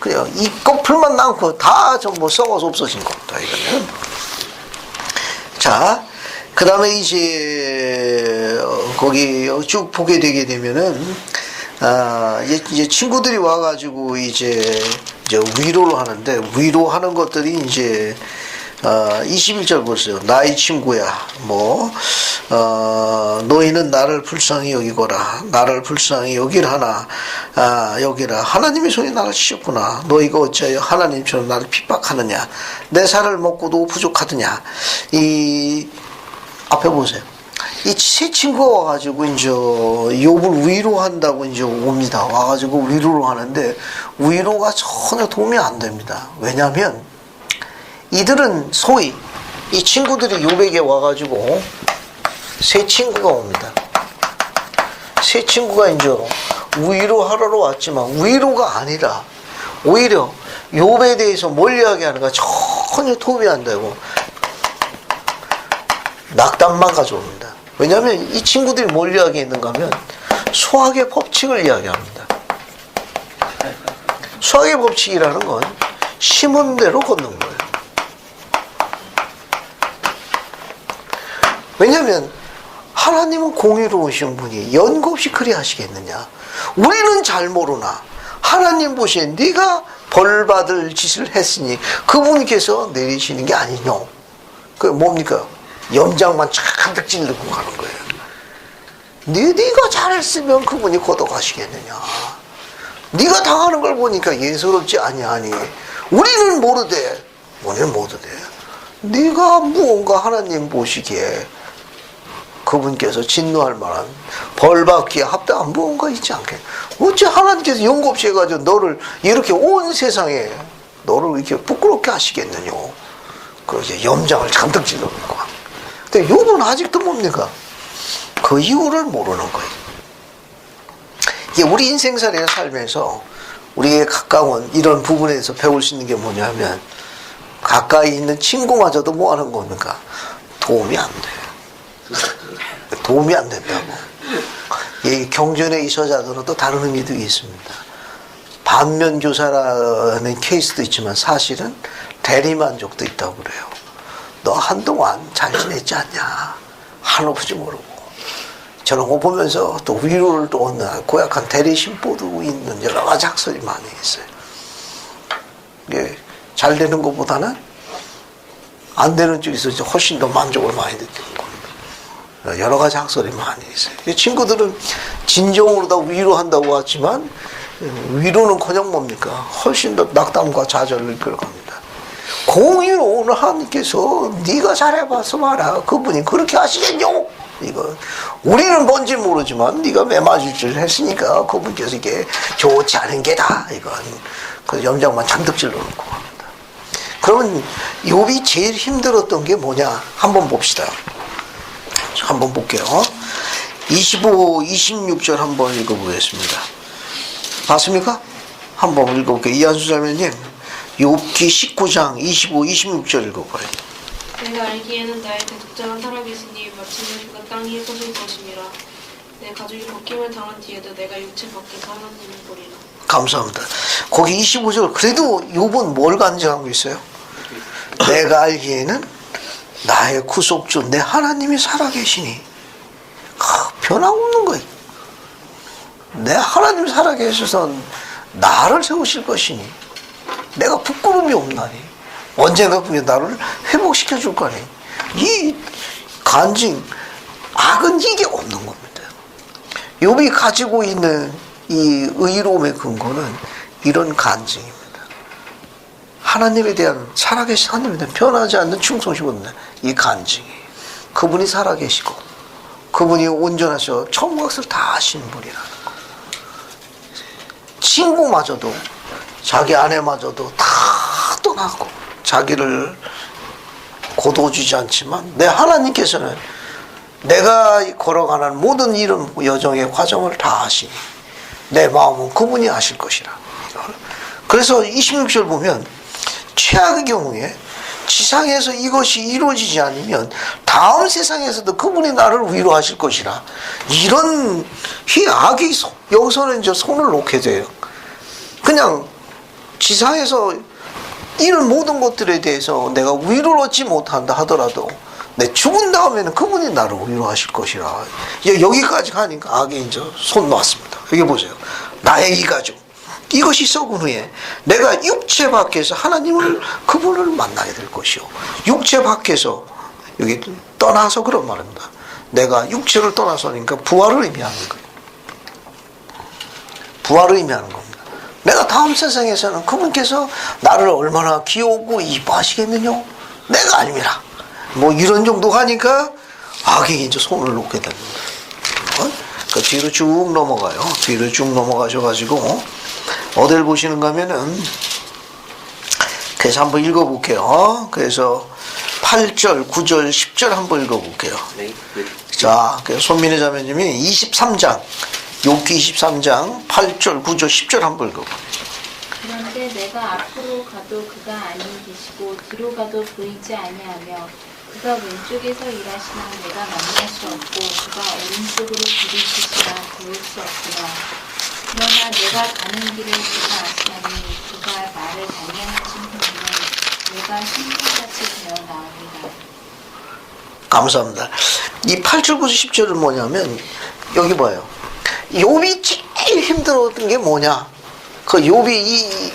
그냥 잇꺼풀만 남고 다 전부 썩어서 없어진 겁니다. 이거는. 자, 그 다음에 이제 거기 쭉 보게 되게 되면은 이제 친구들이 와가지고 이제 위로를 하는데, 위로하는 것들이 이제 21절 보세요. 나의 친구야, 너희는 나를 불쌍히 여기거라. 나를 불쌍히 여기라. 하나님의 손이 나를 치셨구나. 너희가 어찌하여 하나님처럼 나를 핍박하느냐. 내 살을 먹고도 부족하더냐. 이 앞에 보세요. 이 세 친구가 와가지고 이제 욥을 위로한다고 이제 옵니다. 와가지고 위로를 하는데 위로가 전혀 도움이 안 됩니다. 왜냐하면 이들은 소위 이 친구들이 욥에게 와가지고 세 친구가 옵니다. 세 친구가 이제 위로하러 왔지만 위로가 아니라 오히려 욥에 대해서 멀리하게 하는 거 전혀 도움이 안 되고 낙담만 가져옵니다. 왜냐하면 이 친구들이 뭘 이야기했는가 하면 수학의 법칙을 이야기합니다. 수학의 법칙이라는 건 심은 대로 걷는 거예요. 왜냐하면 하나님은 공의로우신 분이 연고 없이 그리 하시겠느냐. 우리는 잘 모르나 하나님 보시에 네가 벌받을 짓을 했으니 그분께서 내리시는 게 아니냐. 그게 뭡니까? 염장만 가득 찔르고 가는 거예요. 네가 잘했으면 그분이 걷어가시겠느냐. 네가 당하는 걸 보니까 예사롭지 아니하니 우리는 모르되 네가 무언가 하나님 보시기에 그분께서 진노할 만한 벌받기에 합당한 무언가 있지 않게. 어째 하나님께서 연고 없이 해가지고 너를 이렇게 온 세상에 너를 이렇게 부끄럽게 하시겠느냐. 그 이제 염장을 잔뜩 찔러놓고. 근데 욥은 아직도 뭡니까? 그 이유를 모르는 거예요. 이게 우리 인생살이의 삶에서 우리에게 가까운 이런 부분에서 배울 수 있는 게 뭐냐면 가까이 있는 친구마저도 뭐 하는 겁니까? 도움이 안 돼요. 도움이 안 된다고. 이 경전의 이 저자들은 또 다른 의미도 있습니다. 반면교사라는 케이스도 있지만 사실은 대리만족도 있다고 그래요. 너 한동안 잘 지냈지 않냐? 한없이 모르고. 저런 거 보면서 또 위로를 또 얻는 고약한 대리신보도 있는 여러 가지 학설이 많이 있어요. 이게 잘 되는 것보다는 안 되는 쪽에서 훨씬 더 만족을 많이 느끼는 겁니다. 여러 가지 학설이 많이 있어요. 친구들은 진정으로 다 위로한다고 왔지만 위로는커녕 뭡니까? 훨씬 더 낙담과 좌절을 이끌어갑니다. 공의로운 하나님께서 네가 잘해봐서 말아. 그분이 그렇게 하시겠뇨? 이거 우리는 뭔지 모르지만 네가 매맞을 줄 했으니까 그분께서 이게 좋지 않은 게다. 이건 그 염장만 잔뜩 찔러놓고 합니다. 그러면 욥이 제일 힘들었던 게 뭐냐? 한번 봅시다. 한번 볼게요. 25, 26절 한번 읽어보겠습니다. 봤습니까? 한번 읽어볼게요. 이한수 자매님, 욥기 19장 25, 26절 읽어봐요. 내가 알기에는 나의 대적자가 살아계시니 마침내 그가 땅이 흩어질 것이니라. 내 가족이 벗김을 당한 뒤에도 내가 육체 밖에서 하나님을 보리라. 감사합니다. 거기 25절 그래도 욥은 뭘 간증하고 있어요? 내가 알기에는 나의 구속주 내 하나님이 살아계시니 변함없는 거예요. 내 하나님 살아계셔서 나를 세우실 것이니 내가 부끄러움이 없나니 언젠가 그게 나를 회복시켜 줄 거니 이 간증 악은 이게 없는 겁니다. 욥이 가지고 있는 이 의로움의 근거는 이런 간증입니다. 하나님에 대한 살아계신 하나님에 대한 변하지 않는 충성심은 이 간증이 그분이 살아계시고 그분이 온전하셔 천국을 다 하시는 분이라는 거. 친구마저도 자기 아내마저도 다 떠나고 자기를 거둬주지 않지만 내 하나님께서는 내가 걸어가는 모든 이런 여정의 과정을 다 하시니 내 마음은 그분이 아실 것이라. 그래서 26절 보면 최악의 경우에 지상에서 이것이 이루어지지 않으면 다음 세상에서도 그분이 나를 위로하실 것이라. 이런 이 악이 여기서는 이제 손을 놓게 돼요. 그냥 지상에서 이런 모든 것들에 대해서 내가 위로를 얻지 못한다 하더라도 내 죽은 다음에는 그분이 나를 위로하실 것이라. 여기까지 가니까 악이 이제 손 놨습니다. 여기 보세요. 나의 이 가족. 이것이 썩은 후에 내가 육체 밖에서 하나님을 그분을 만나게 될 것이요. 육체 밖에서 여기 떠나서 그런 말입니다. 내가 육체를 떠나서니까 부활을 의미하는 거예요. 부활을 의미하는 겁니다. 내가 다음 세상에서는 그분께서 나를 얼마나 귀여우고 이뻐하시겠느냐? 내가 아닙니다. 뭐 이런 정도 가니까 악이 이제 손을 놓게 됩니다. 그 뒤로 쭉 넘어가요. 뒤로 쭉 넘어가셔가지고 어딜 보시는가 하면은 그래서 한번 읽어볼게요. 그래서 8절, 9절, 10절 한번 읽어볼게요. 자, 손민혜 자매님이 23장 욥기 23장 8절, 9절, 10절 한번 읽어볼게요. 그런데 내가 앞으로 가도 그가 아니 계시고 뒤로 가도 보이지 아니하며 그가 왼쪽에서 일하시나 내가 만날 수 없고 그가 오른쪽으로 부딪히시나 배울 수 없구나. 그러나 내가 가는 길을 그가 아시나니 그가 나를 단련하신 후에는 내가 신분같이 되어 나오리라. 감사합니다. 이 8절, 9절, 10절은 뭐냐면 여기 봐요. 욥이 제일 힘들었던 게 뭐냐? 그 욥이 이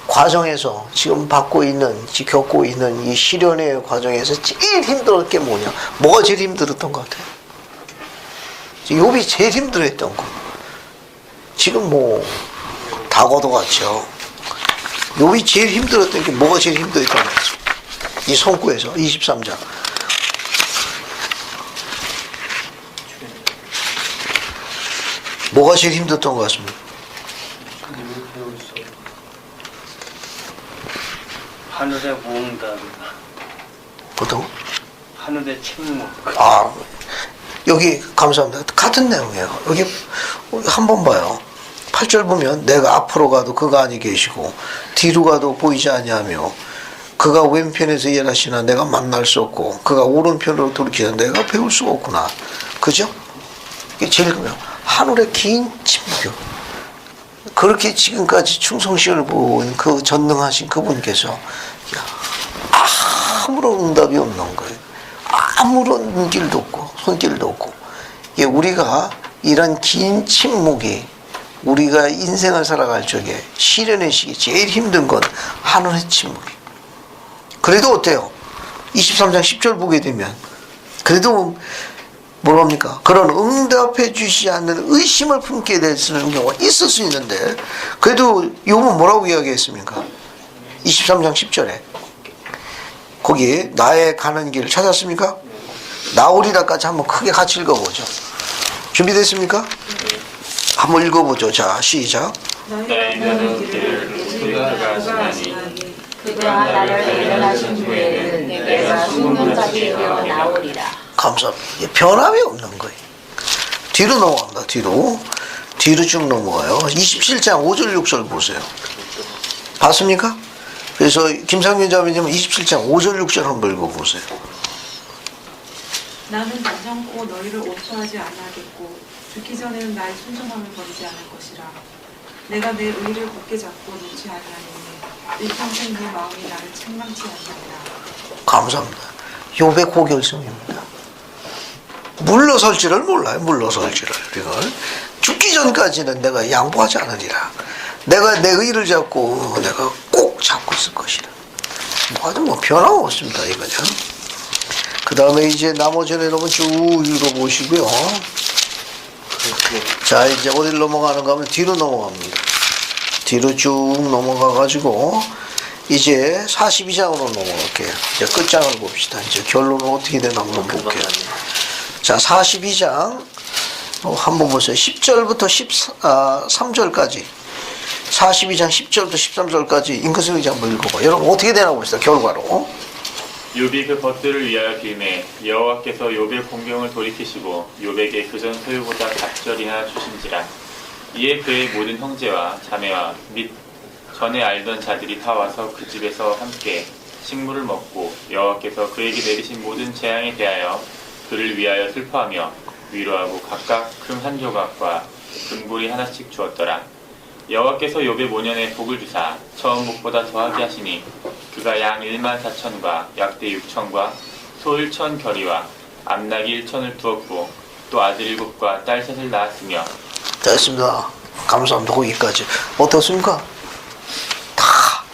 과정에서 지금 겪고 있는 이 시련의 과정에서 제일 힘들었던 게 뭐냐? 뭐가 제일 힘들었던 것 같아요? 욥이 제일 힘들었던 거. 지금 뭐 다 걷어갔죠. 욥이 제일 힘들었던 게 뭐가 제일 힘들었던 거죠? 이 손구에서 23장. 뭐가 제일 힘들었던 것 같습니다. 하늘의 무응답. 보통? 하늘의 침묵. 아, 여기 감사합니다. 같은 내용이에요. 여기 한번 봐요. 8절 보면 내가 앞으로 가도 그가 아니 계시고 뒤로 가도 보이지 아니하며 그가 왼편에서 일하시나 내가 만날 수 없고 그가 오른편으로 돌이키나 내가 배울 수가 없구나. 그죠? 이게 제일 중요해요. 하늘의 긴 침묵이요. 그렇게 지금까지 충성심을 보인 그 전능하신 그분께서 아무런 응답이 없는 거예요. 아무런 눈길도 없고 손길도 없고. 우리가 이런 긴 침묵이 우리가 인생을 살아갈 적에 시련의 시기 제일 힘든 건 하늘의 침묵이. 그래도 어때요? 23장 10절 보게 되면 그래도 뭐랍니까? 그런 응답해 주시지 않는 의심을 품게 되는 경우가 있을 수 있는데 그래도 욥은 뭐라고 이야기했습니까? 23장 10절에 거기 나의 가는 길을 찾았습니까? 나오리라까지 한번 크게 같이 읽어보죠. 준비됐습니까? 한번 읽어보죠. 자, 시작. 나의 가는 길을 그가 아시나니 그가 나를 단련하신 후에는 내가 신분까지 되어 나오리라. 감사합니다. 변함이 없는 거예요. 뒤로 넘어갑니다. 뒤로 쭉 넘어가요. 27장 5절 6절 보세요. 봤습니까? 그래서 김상민 자매님은 27장 5절 6절 한번 읽어보세요. 나는 단정코 너희를 오토하지 아니하겠고 죽기 전에는 나의 순종함을 버리지 않을 것이라. 내가 내 의를 굳게 잡고 놓지 아니하노니 일평생 내 마음이 나를 책망치 아니하리라. 감사합니다. 욥의 고결성입니다. 물러설지를 몰라요. 물러설지를. 이걸 죽기 전까지는 내가 양보하지 않으리라. 내가 내 의를 잡고 내가 꼭 잡고 있을 것이라. 아주 뭐 변함없습니다. 이거는. 그 다음에 이제 나머지는 여러분 쭉 읽어보시고요. 자, 이제 어디를 넘어가는가 하면 뒤로 넘어갑니다. 뒤로 쭉 넘어가가지고 이제 42장으로 넘어갈게요. 이제 끝장을 봅시다. 이제 결론은 어떻게 되나 한번 볼게요. 자, 42장 한번 보세요. 10절부터 13절까지 42장 10절부터 13절까지 잉크스윙 한번 읽어봐. 여러분 어떻게 되나 봅시다. 결과로. 욥이 그 벗들을 위하여 빌매 여호와께서 욥의 공경을 돌이키시고 욥에게 그전 소유보다 갑절이나 주신지라. 이에 그의 모든 형제와 자매와 및 전에 알던 자들이 다 와서 그 집에서 함께 식물을 먹고 여호와께서 그에게 내리신 모든 재앙에 대하여 그를 위하여 슬퍼하며 위로하고 각각 금 한 조각과 금고리 하나씩 주었더라. 여호와께서 욥의 모년에 복을 주사 처음 복보다 더하게 하시니 그가 양 14,000과 약대 6,000과 소 1,000 겨리와 암나기 1,000을 두었고 또 아들 7과 딸 3을 낳았으며. 됐습니다. 감사합니다. 거기까지. 어떻습니까?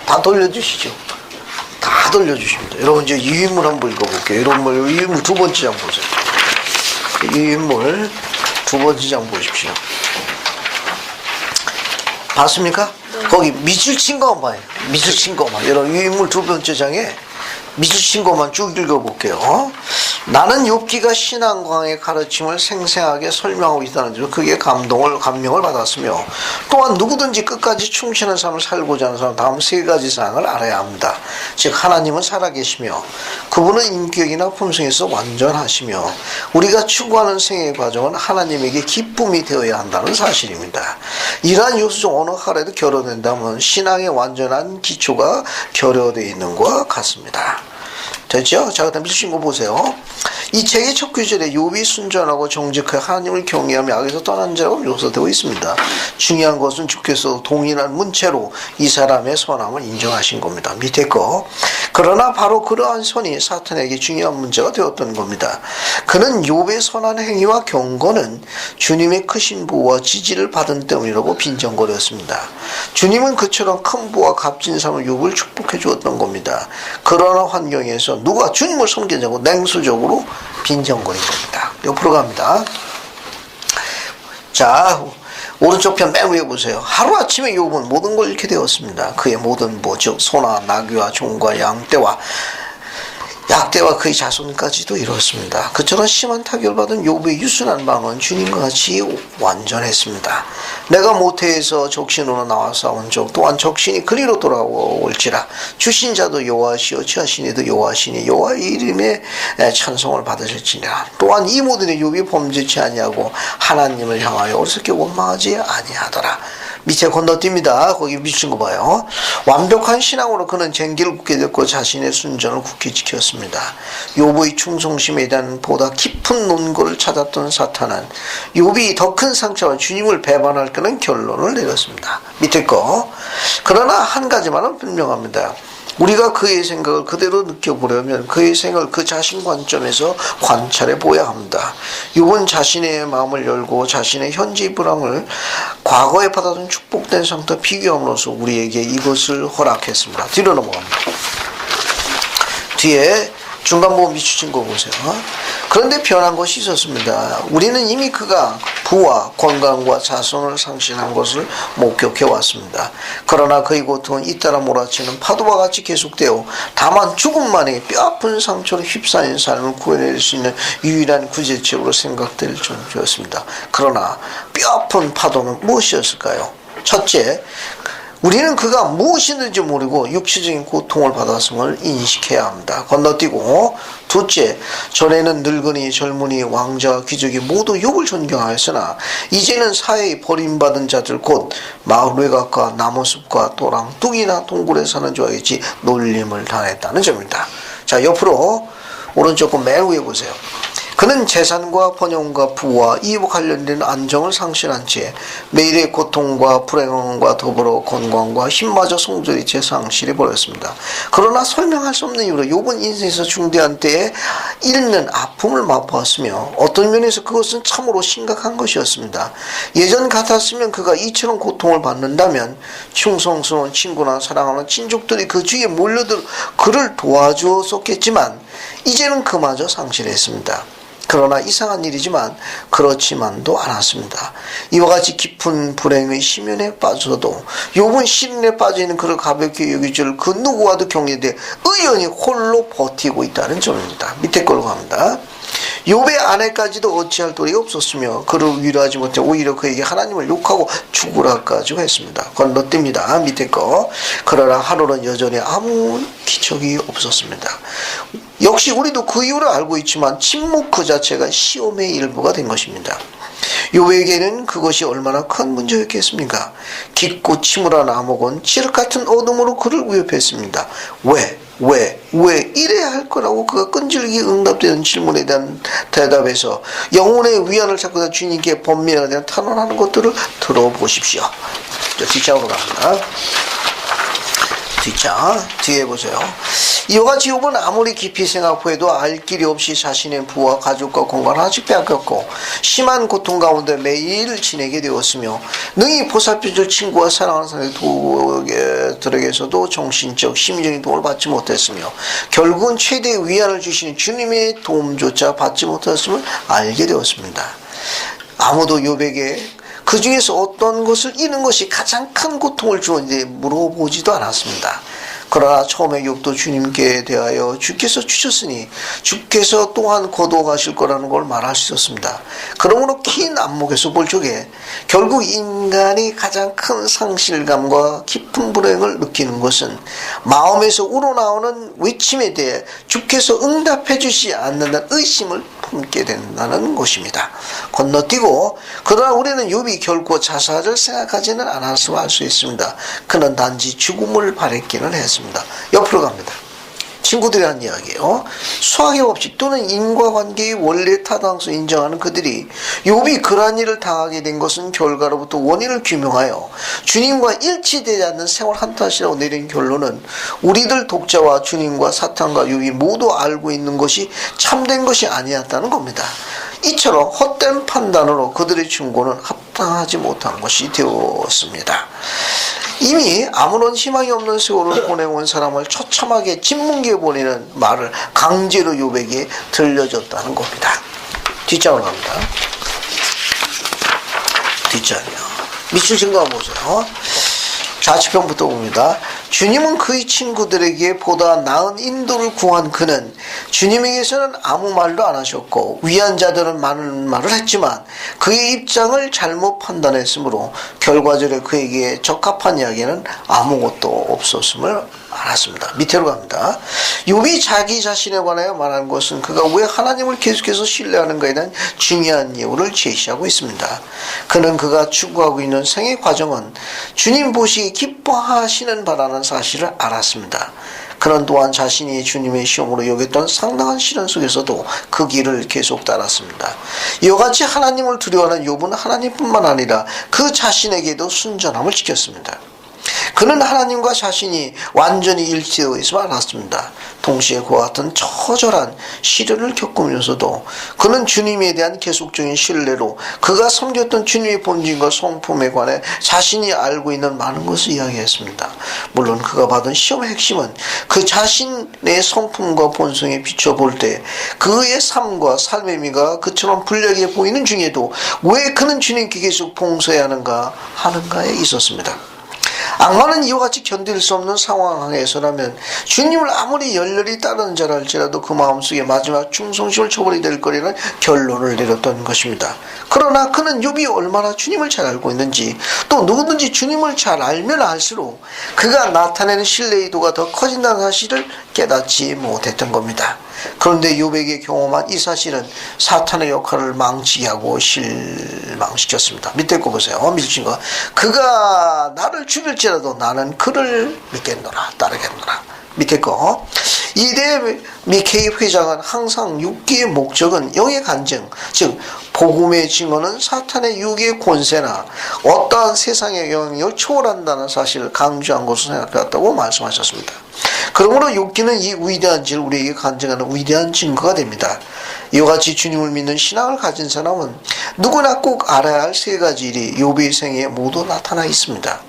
다 돌려주시죠. 다 돌려주십니다. 여러분 이제 이 인물 한번 읽어볼게요. 여러분 이 인물 두 번째 장 보세요. 이 인물 두 번째 장 보십시오. 봤습니까? 네. 거기 밑줄 친 것만, 밑줄 친 것만. 여러분, 이 인물 두 번째 장에 밑줄 친 것만 쭉 읽어볼게요. 나는 욥기가 신앙광의 가르침을 생생하게 설명하고 있다는 점, 그게 감명을 받았으며, 또한 누구든지 끝까지 충실한 삶을 살고자 하는 사람, 다음 세 가지 사항을 알아야 합니다. 즉, 하나님은 살아계시며, 그분은 인격이나 품성에서 완전하시며, 우리가 추구하는 생애 과정은 하나님에게 기쁨이 되어야 한다는 사실입니다. 이러한 요소 중 어느 하나라도 결여된다면 신앙의 완전한 기초가 결여되어 있는 것과 같습니다. 됐죠? 자, 그 다음 밑줄 거 보세요. 이 책의 첫 구절에 욥이 순전하고 정직하게 하나님을 경외하며 악에서 떠난 자라고 묘사되고 있습니다. 중요한 것은 주께서 동일한 문체로 이 사람의 선함을 인정하신 겁니다. 밑에 거. 그러나 바로 그러한 선이 사탄에게 중요한 문제가 되었던 겁니다. 그는 욥의 선한 행위와 경건은 주님의 크신 보호와 지지를 받은 때문이라고 빈정거렸습니다. 주님은 그처럼 큰 보호와 값진 삶을 욥을 축복해 주었던 겁니다. 그러나 환경에서 누가 주님을 섬기자고 냉수적으로 빈정거린 겁니다. 옆으로 갑니다. 자, 오른쪽 편 맨 위에 보세요. 하루아침에 욥은 모든 걸 잃게 되었습니다. 그의 모든 즉 소나 나귀와 종과 양떼와 약대와 그의 자손까지도 이뤘습니다. 그처럼 심한 타격을 받은 욥의 유순한 마음은 주님과 같이 완전했습니다. 내가 모태에서 적신으로 나와 싸운 적 또한 적신이 그리로 돌아올지라. 주신 자도 여호와시요 취하신 이도 여호와시니 여호와의 이름에 찬송을 받으실지니라. 또한 이 모든 욥이 범죄치 아니하고 하나님을 향하여 어리석게 원망하지 아니하더라. 밑에 건너뜁니다. 거기 미친 거 봐요. 완벽한 신앙으로 그는 쟁기를 굳게 됐고 자신의 순전을 굳게 지켰습니다. 욥의 충성심에 대한 보다 깊은 논거를 찾았던 사탄은 욥이 더 큰 상처와 주님을 배반할 거는 결론을 내렸습니다. 밑에 거. 그러나 한 가지만은 분명합니다. 우리가 그의 생각을 그대로 느껴보려면 그의 생각을 그 자신 관점에서 관찰해 보아야 합니다. 욥은 자신의 마음을 열고 자신의 현재 불황을 과거에 받아둔 축복된 상태와 비교함으로써 우리에게 이것을 허락했습니다. 뒤로 넘어갑니다. 뒤에 중간 부분 미추친 거 보세요. 그런데 변한 것이 있었습니다. 우리는 이미 그가 부와 건강과 자손을 상실한 것을 목격해 왔습니다. 그러나 그의 고통은 잇따라 몰아치는 파도와 같이 계속되어 다만 죽음만의 뼈아픈 상처로 휩싸인 삶을 구해낼 수 있는 유일한 구제책으로 생각될 정도였습니다. 그러나 뼈아픈 파도는 무엇이었을까요? 첫째, 우리는 그가 무엇이든지 모르고 육체적인 고통을 받았음을 인식해야 합니다. 건너뛰고 둘째, 전에는 늙은이, 젊은이, 왕자와 귀족이 모두 욥을 존경하였으나 이제는 사회에 버림받은 자들 곧 마을 외곽과 나무숲과 또랑 뚝이나 동굴에 사는 자와 같이 놀림을 당했다는 점입니다. 자, 옆으로 오른쪽 거 맨 위에 보세요. 그는 재산과 번영과 부와 이익과 관련된 안정을 상실한 채 매일의 고통과 불행과 더불어 건강과 힘마저 송두리째 상실해 버렸습니다. 그러나 설명할 수 없는 이유로 욥은 인생에서 중대한 때에 잃는 아픔을 맛보았으며 어떤 면에서 그것은 참으로 심각한 것이었습니다. 예전 같았으면 그가 이처럼 고통을 받는다면 충성스러운 친구나 사랑하는 친족들이 그 주위에 몰려들어 그를 도와주었겠지만 이제는 그마저 상실했습니다. 그러나 이상한 일이지만 그렇지만도 않았습니다. 이와 같이 깊은 불행의 심연에 빠져도 욥은 시련에 빠져있는 그를 가볍게 여길 줄 그 누구와도 격려돼 의연히 홀로 버티고 있다는 점입니다. 밑에 걸로 갑니다. 욥의 아내까지도 어찌할 도리가 없었으며 그를 위로하지 못해 오히려 그에게 하나님을 욕하고 죽으라까지 했습니다. 건너뜁니다. 밑에 거. 그러나 하루는 여전히 아무 기척이 없었습니다. 역시 우리도 그 이유를 알고 있지만 침묵 그 자체가 시험의 일부가 된 것입니다. 욥에게는 그것이 얼마나 큰 문제였겠습니까? 깊고 침울한 암흑은 칠흑 같은 어둠으로 그를 위협했습니다. 왜 이래야 할 거라고 그가 끈질기게 응답되는 질문에 대한 대답에서 영혼의 위안을 찾고자 주님께 번민에 대한 탄원하는 것들을 들어보십시오. 뒷장으로 갑니다. 뒷장 뒤에 보세요. 이와 같이 욥은 아무리 깊이 생각해도 알 길이 없이 자신의 부와 가족과 공간을 아직 빼앗겼고 심한 고통 가운데 매일 지내게 되었으며 능히 보살펴줄 친구와 사랑하는 사람들에게서도 정신적 심리적인 도움을 받지 못했으며 결국은 최대의 위안을 주시는 주님의 도움조차 받지 못했음을 알게 되었습니다. 아무도 욥에게 그 중에서 어떤 것을 잃은 것이 가장 큰 고통을 주었는지 물어보지도 않았습니다. 그러나 처음에 욥도 주님께 대하여 주께서 주셨으니 주께서 또한 거두어가실 거라는 걸 말할 수 있었습니다. 그러므로 긴 안목에서 볼 적에 결국 인간이 가장 큰 상실감과 깊은 불행을 느끼는 것은 마음에서 우러나오는 외침에 대해 주께서 응답해 주시지 않는다는 의심을 품게 된다는 것입니다. 건너뛰고 그러나 우리는 욥이 결코 자살을 생각하지는 않았음을 알 수 있습니다. 그는 단지 죽음을 바랬기는 했습니다. 옆으로 갑니다. 친구들이 한 이야기예요. 수학의 법칙 또는 인과관계의 원리의 타당성을 인정하는 그들이 욥이 그러한 일을 당하게 된 것은 결과로부터 원인을 규명하여 주님과 일치되지 않는 생활 한탓이라고 내린 결론은 우리들 독자와 주님과 사탄과 욥이 모두 알고 있는 것이 참된 것이 아니었다는 겁니다. 이처럼 헛된 판단으로 그들의 충고는 합당하지 못한 것이 되었습니다. 이미 아무런 희망이 없는 세월을 보내온 사람을 처참하게 짓뭉개 버리는 말을 강제로 욥에게 들려줬다는 겁니다. 뒷장으로 갑니다. 뒷장이요. 밑줄 친 거 한번 보세요. 좌측편부터 봅니다. 주님은 그의 친구들에게 보다 나은 인도를 구한 그는 주님에게서는 아무 말도 안 하셨고 위한 자들은 많은 말을 했지만 그의 입장을 잘못 판단했으므로 결과적으로 그에게 적합한 이야기는 아무것도 없었음을 알았습니다. 밑으로 갑니다. 욥이 자기 자신에 관하여 말하는 것은 그가 왜 하나님을 계속해서 신뢰하는가에 대한 중요한 이유를 제시하고 있습니다. 그는 그가 추구하고 있는 생애 과정은 주님 보시기 기뻐하시는 바라는 사실을 알았습니다. 그는 또한 자신이 주님의 시험으로 여겼던 상당한 시련 속에서도 그 길을 계속 따랐습니다. 이와 같이 하나님을 두려워하는 욥은 하나님뿐만 아니라 그 자신에게도 순전함을 지켰습니다. 그는 하나님과 자신이 완전히 일치되어 있음을 알았습니다. 동시에 그와 같은 처절한 시련을 겪으면서도 그는 주님에 대한 계속적인 신뢰로 그가 섬겼던 주님의 본질과 성품에 관해 자신이 알고 있는 많은 것을 이야기했습니다. 물론 그가 받은 시험의 핵심은 그 자신의 성품과 본성에 비춰볼 때 그의 삶과 삶의 의미가 그처럼 불리하게 보이는 중에도 왜 그는 주님께 계속 봉사해야 하는가에 있었습니다. 악마는 이와 같이 견딜 수 없는 상황에서라면 주님을 아무리 열렬히 따르는 자라 할지라도 그 마음속에 마지막 충성심을 쳐버리게 될 거라는 결론을 내렸던 것입니다. 그러나 그는 욥이 얼마나 주님을 잘 알고 있는지 또 누구든지 주님을 잘 알면 알수록 그가 나타내는 신뢰도가 더 커진다는 사실을 깨닫지 못했던 겁니다. 그런데 욥에게 경험한 이 사실은 사탄의 역할을 망치게 하고 실망시켰습니다. 밑에 거 보세요. 미친 거. 그가 나를 죽일지라도 나는 그를 믿겠노라 따르겠노라. 밑에 거. 이대 미케이 회장은 항상 육기의 목적은 영의 간증, 즉 복음의 증언은 사탄의 육의 권세나 어떠한 세상의 영향력을 초월한다는 사실을 강조한 것으로 생각되었다고 말씀하셨습니다. 그러므로 육기는 이 위대한 진을 우리에게 간증하는 위대한 증거가 됩니다. 이와 같이 주님을 믿는 신앙을 가진 사람은 누구나 꼭 알아야 할 세 가지 일이 욥의 생애에 모두 나타나 있습니다.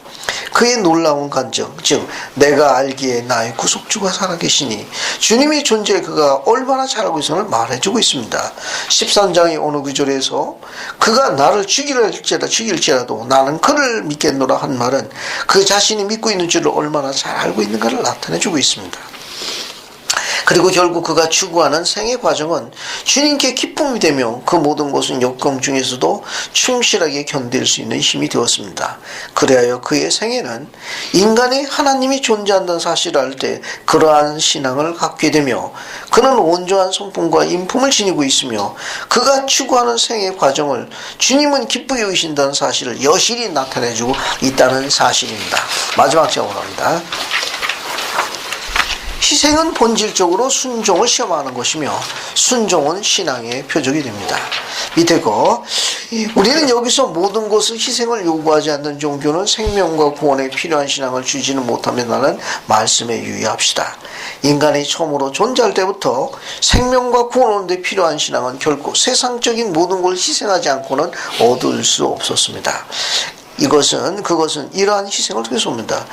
그의 놀라운 간증, 즉 내가 알기에 나의 구속주가 살아계시니 주님의 존재를 그가 얼마나 잘 알고 있음을 말해주고 있습니다. 13장의 어느 구절에서 그가 나를 죽일지라도 나는 그를 믿겠노라 한 말은 그 자신이 믿고 있는 줄을 얼마나 잘 알고 있는가를 나타내주고 있습니다. 그리고 결국 그가 추구하는 생애 과정은 주님께 기쁨이 되며 그 모든 것은 역경 중에서도 충실하게 견딜 수 있는 힘이 되었습니다. 그래야 그의 생애는 인간이 하나님이 존재한다는 사실을 알 때 그러한 신앙을 갖게 되며 그는 온전한 성품과 인품을 지니고 있으며 그가 추구하는 생애 과정을 주님은 기쁘게 여기신다는 사실을 여실히 나타내주고 있다는 사실입니다. 마지막 장으로 합니다. 희생은 본질적으로 순종을 시험하는 것이며 순종은 신앙의 표적이 됩니다. 밑에 거 우리는 여기서 모든 것을 희생을 요구하지 않는 종교는 생명과 구원에 필요한 신앙을 주지는 못한다는 말씀에 유의합시다. 인간이 처음으로 존재할 때부터 생명과 구원을 데 필요한 신앙은 결코 세상적인 모든 걸 희생하지 않고는 얻을 수 없었습니다. 그것은 이러한 희생을 통해서 옵니다.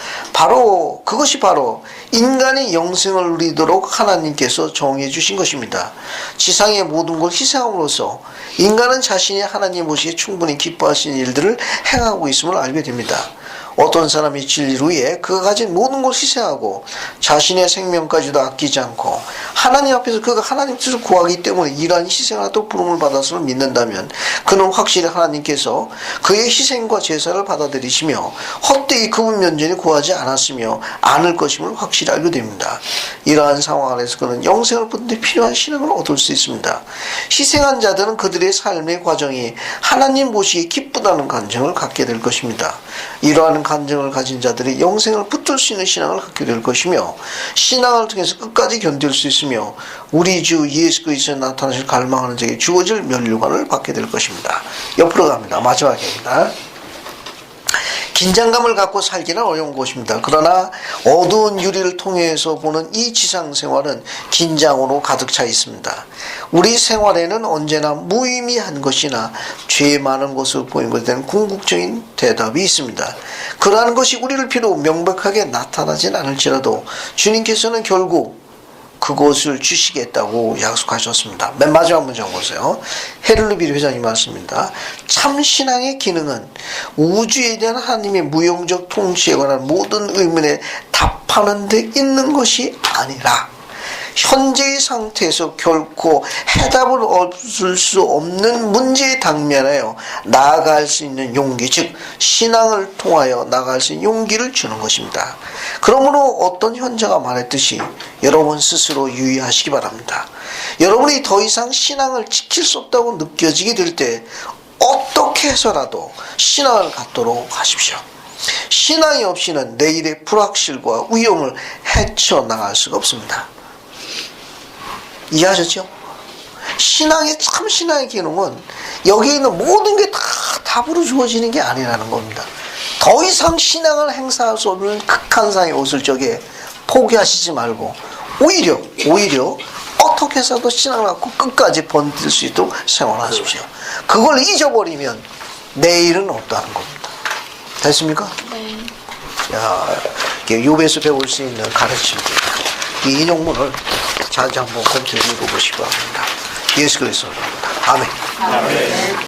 그것이 바로 인간이 영생을 누리도록 하나님께서 정해 주신 것입니다. 지상의 모든 걸 희생함으로써 인간은 자신이 하나님 보시기에 충분히 기뻐하시는 일들을 행하고 있음을 알게 됩니다. 어떤 사람이 진리를 위해 그가 가진 모든 걸 희생하고 자신의 생명까지도 아끼지 않고 하나님 앞에서 그가 하나님 뜻을 구하기 때문에 이러한 희생을 하도록 부름을 받았음을 믿는다면 그는 확실히 하나님께서 그의 희생과 제사를 받아들이시며 헛되이 그분 면전에 구하지 않았으며 않을 것임을 확실히 알게 됩니다. 이러한 상황 안에서 그는 영생을 받는 데 필요한 신앙을 얻을 수 있습니다. 희생한 자들은 그들의 삶의 과정이 하나님 보시기에 기쁘다는 감정을 갖게 될 것입니다. 이러한 감정을 가진 자들이 영생을 붙들 수 있는 신앙을 갖게 될 것이며 신앙을 통해서 끝까지 견딜 수 있으며 우리 주 예수 그리스도에 나타나실 갈망하는 자에게 주어질 면류관을 받게 될 것입니다. 옆으로 갑니다. 마지막입니다. 긴장감을 갖고 살기는 어려운 것입니다. 그러나 어두운 유리를 통해서 보는 이 지상 생활은 긴장으로 가득 차 있습니다. 우리 생활에는 언제나 무의미한 것이나 죄 많은 것을 보이는 것에 대한 궁극적인 대답이 있습니다. 그러한 것이 우리를 비록 명백하게 나타나진 않을지라도 주님께서는 결국 그것을 주시겠다고 약속하셨습니다. 맨 마지막 문장 보세요. 헤를루비르 회장님 말씀입니다. 참 신앙의 기능은 우주에 대한 하나님의 무용적 통치에 관한 모든 의문에 답하는 데 있는 것이 아니라 현재의 상태에서 결코 해답을 얻을 수 없는 문제에 당면하여 나아갈 수 있는 용기, 즉 신앙을 통하여 나아갈 수 있는 용기를 주는 것입니다. 그러므로 어떤 현자가 말했듯이 여러분 스스로 유의하시기 바랍니다. 여러분이 더 이상 신앙을 지킬 수 없다고 느껴지게 될 때 어떻게 해서라도 신앙을 갖도록 하십시오. 신앙이 없이는 내일의 불확실과 위험을 헤쳐나갈 수가 없습니다. 이해하셨죠? 참 신앙의 기능은 여기 있는 모든 게 다 답으로 주어지는 게 아니라는 겁니다. 더 이상 신앙을 행사할 수 없는 극한 상황에 오실 적에 포기하시지 말고 오히려 어떻게 해서도 신앙을 갖고 끝까지 번질 수 있도록 생활하십시오. 그걸 잊어버리면 내일은 없다는 겁니다. 됐습니까? 네. 욥에서 배울 수 있는 가르침입니다. 이 인용문을 자주 한번 검토해 읽어보시기 바랍니다. 예수 그리스도로 아멘.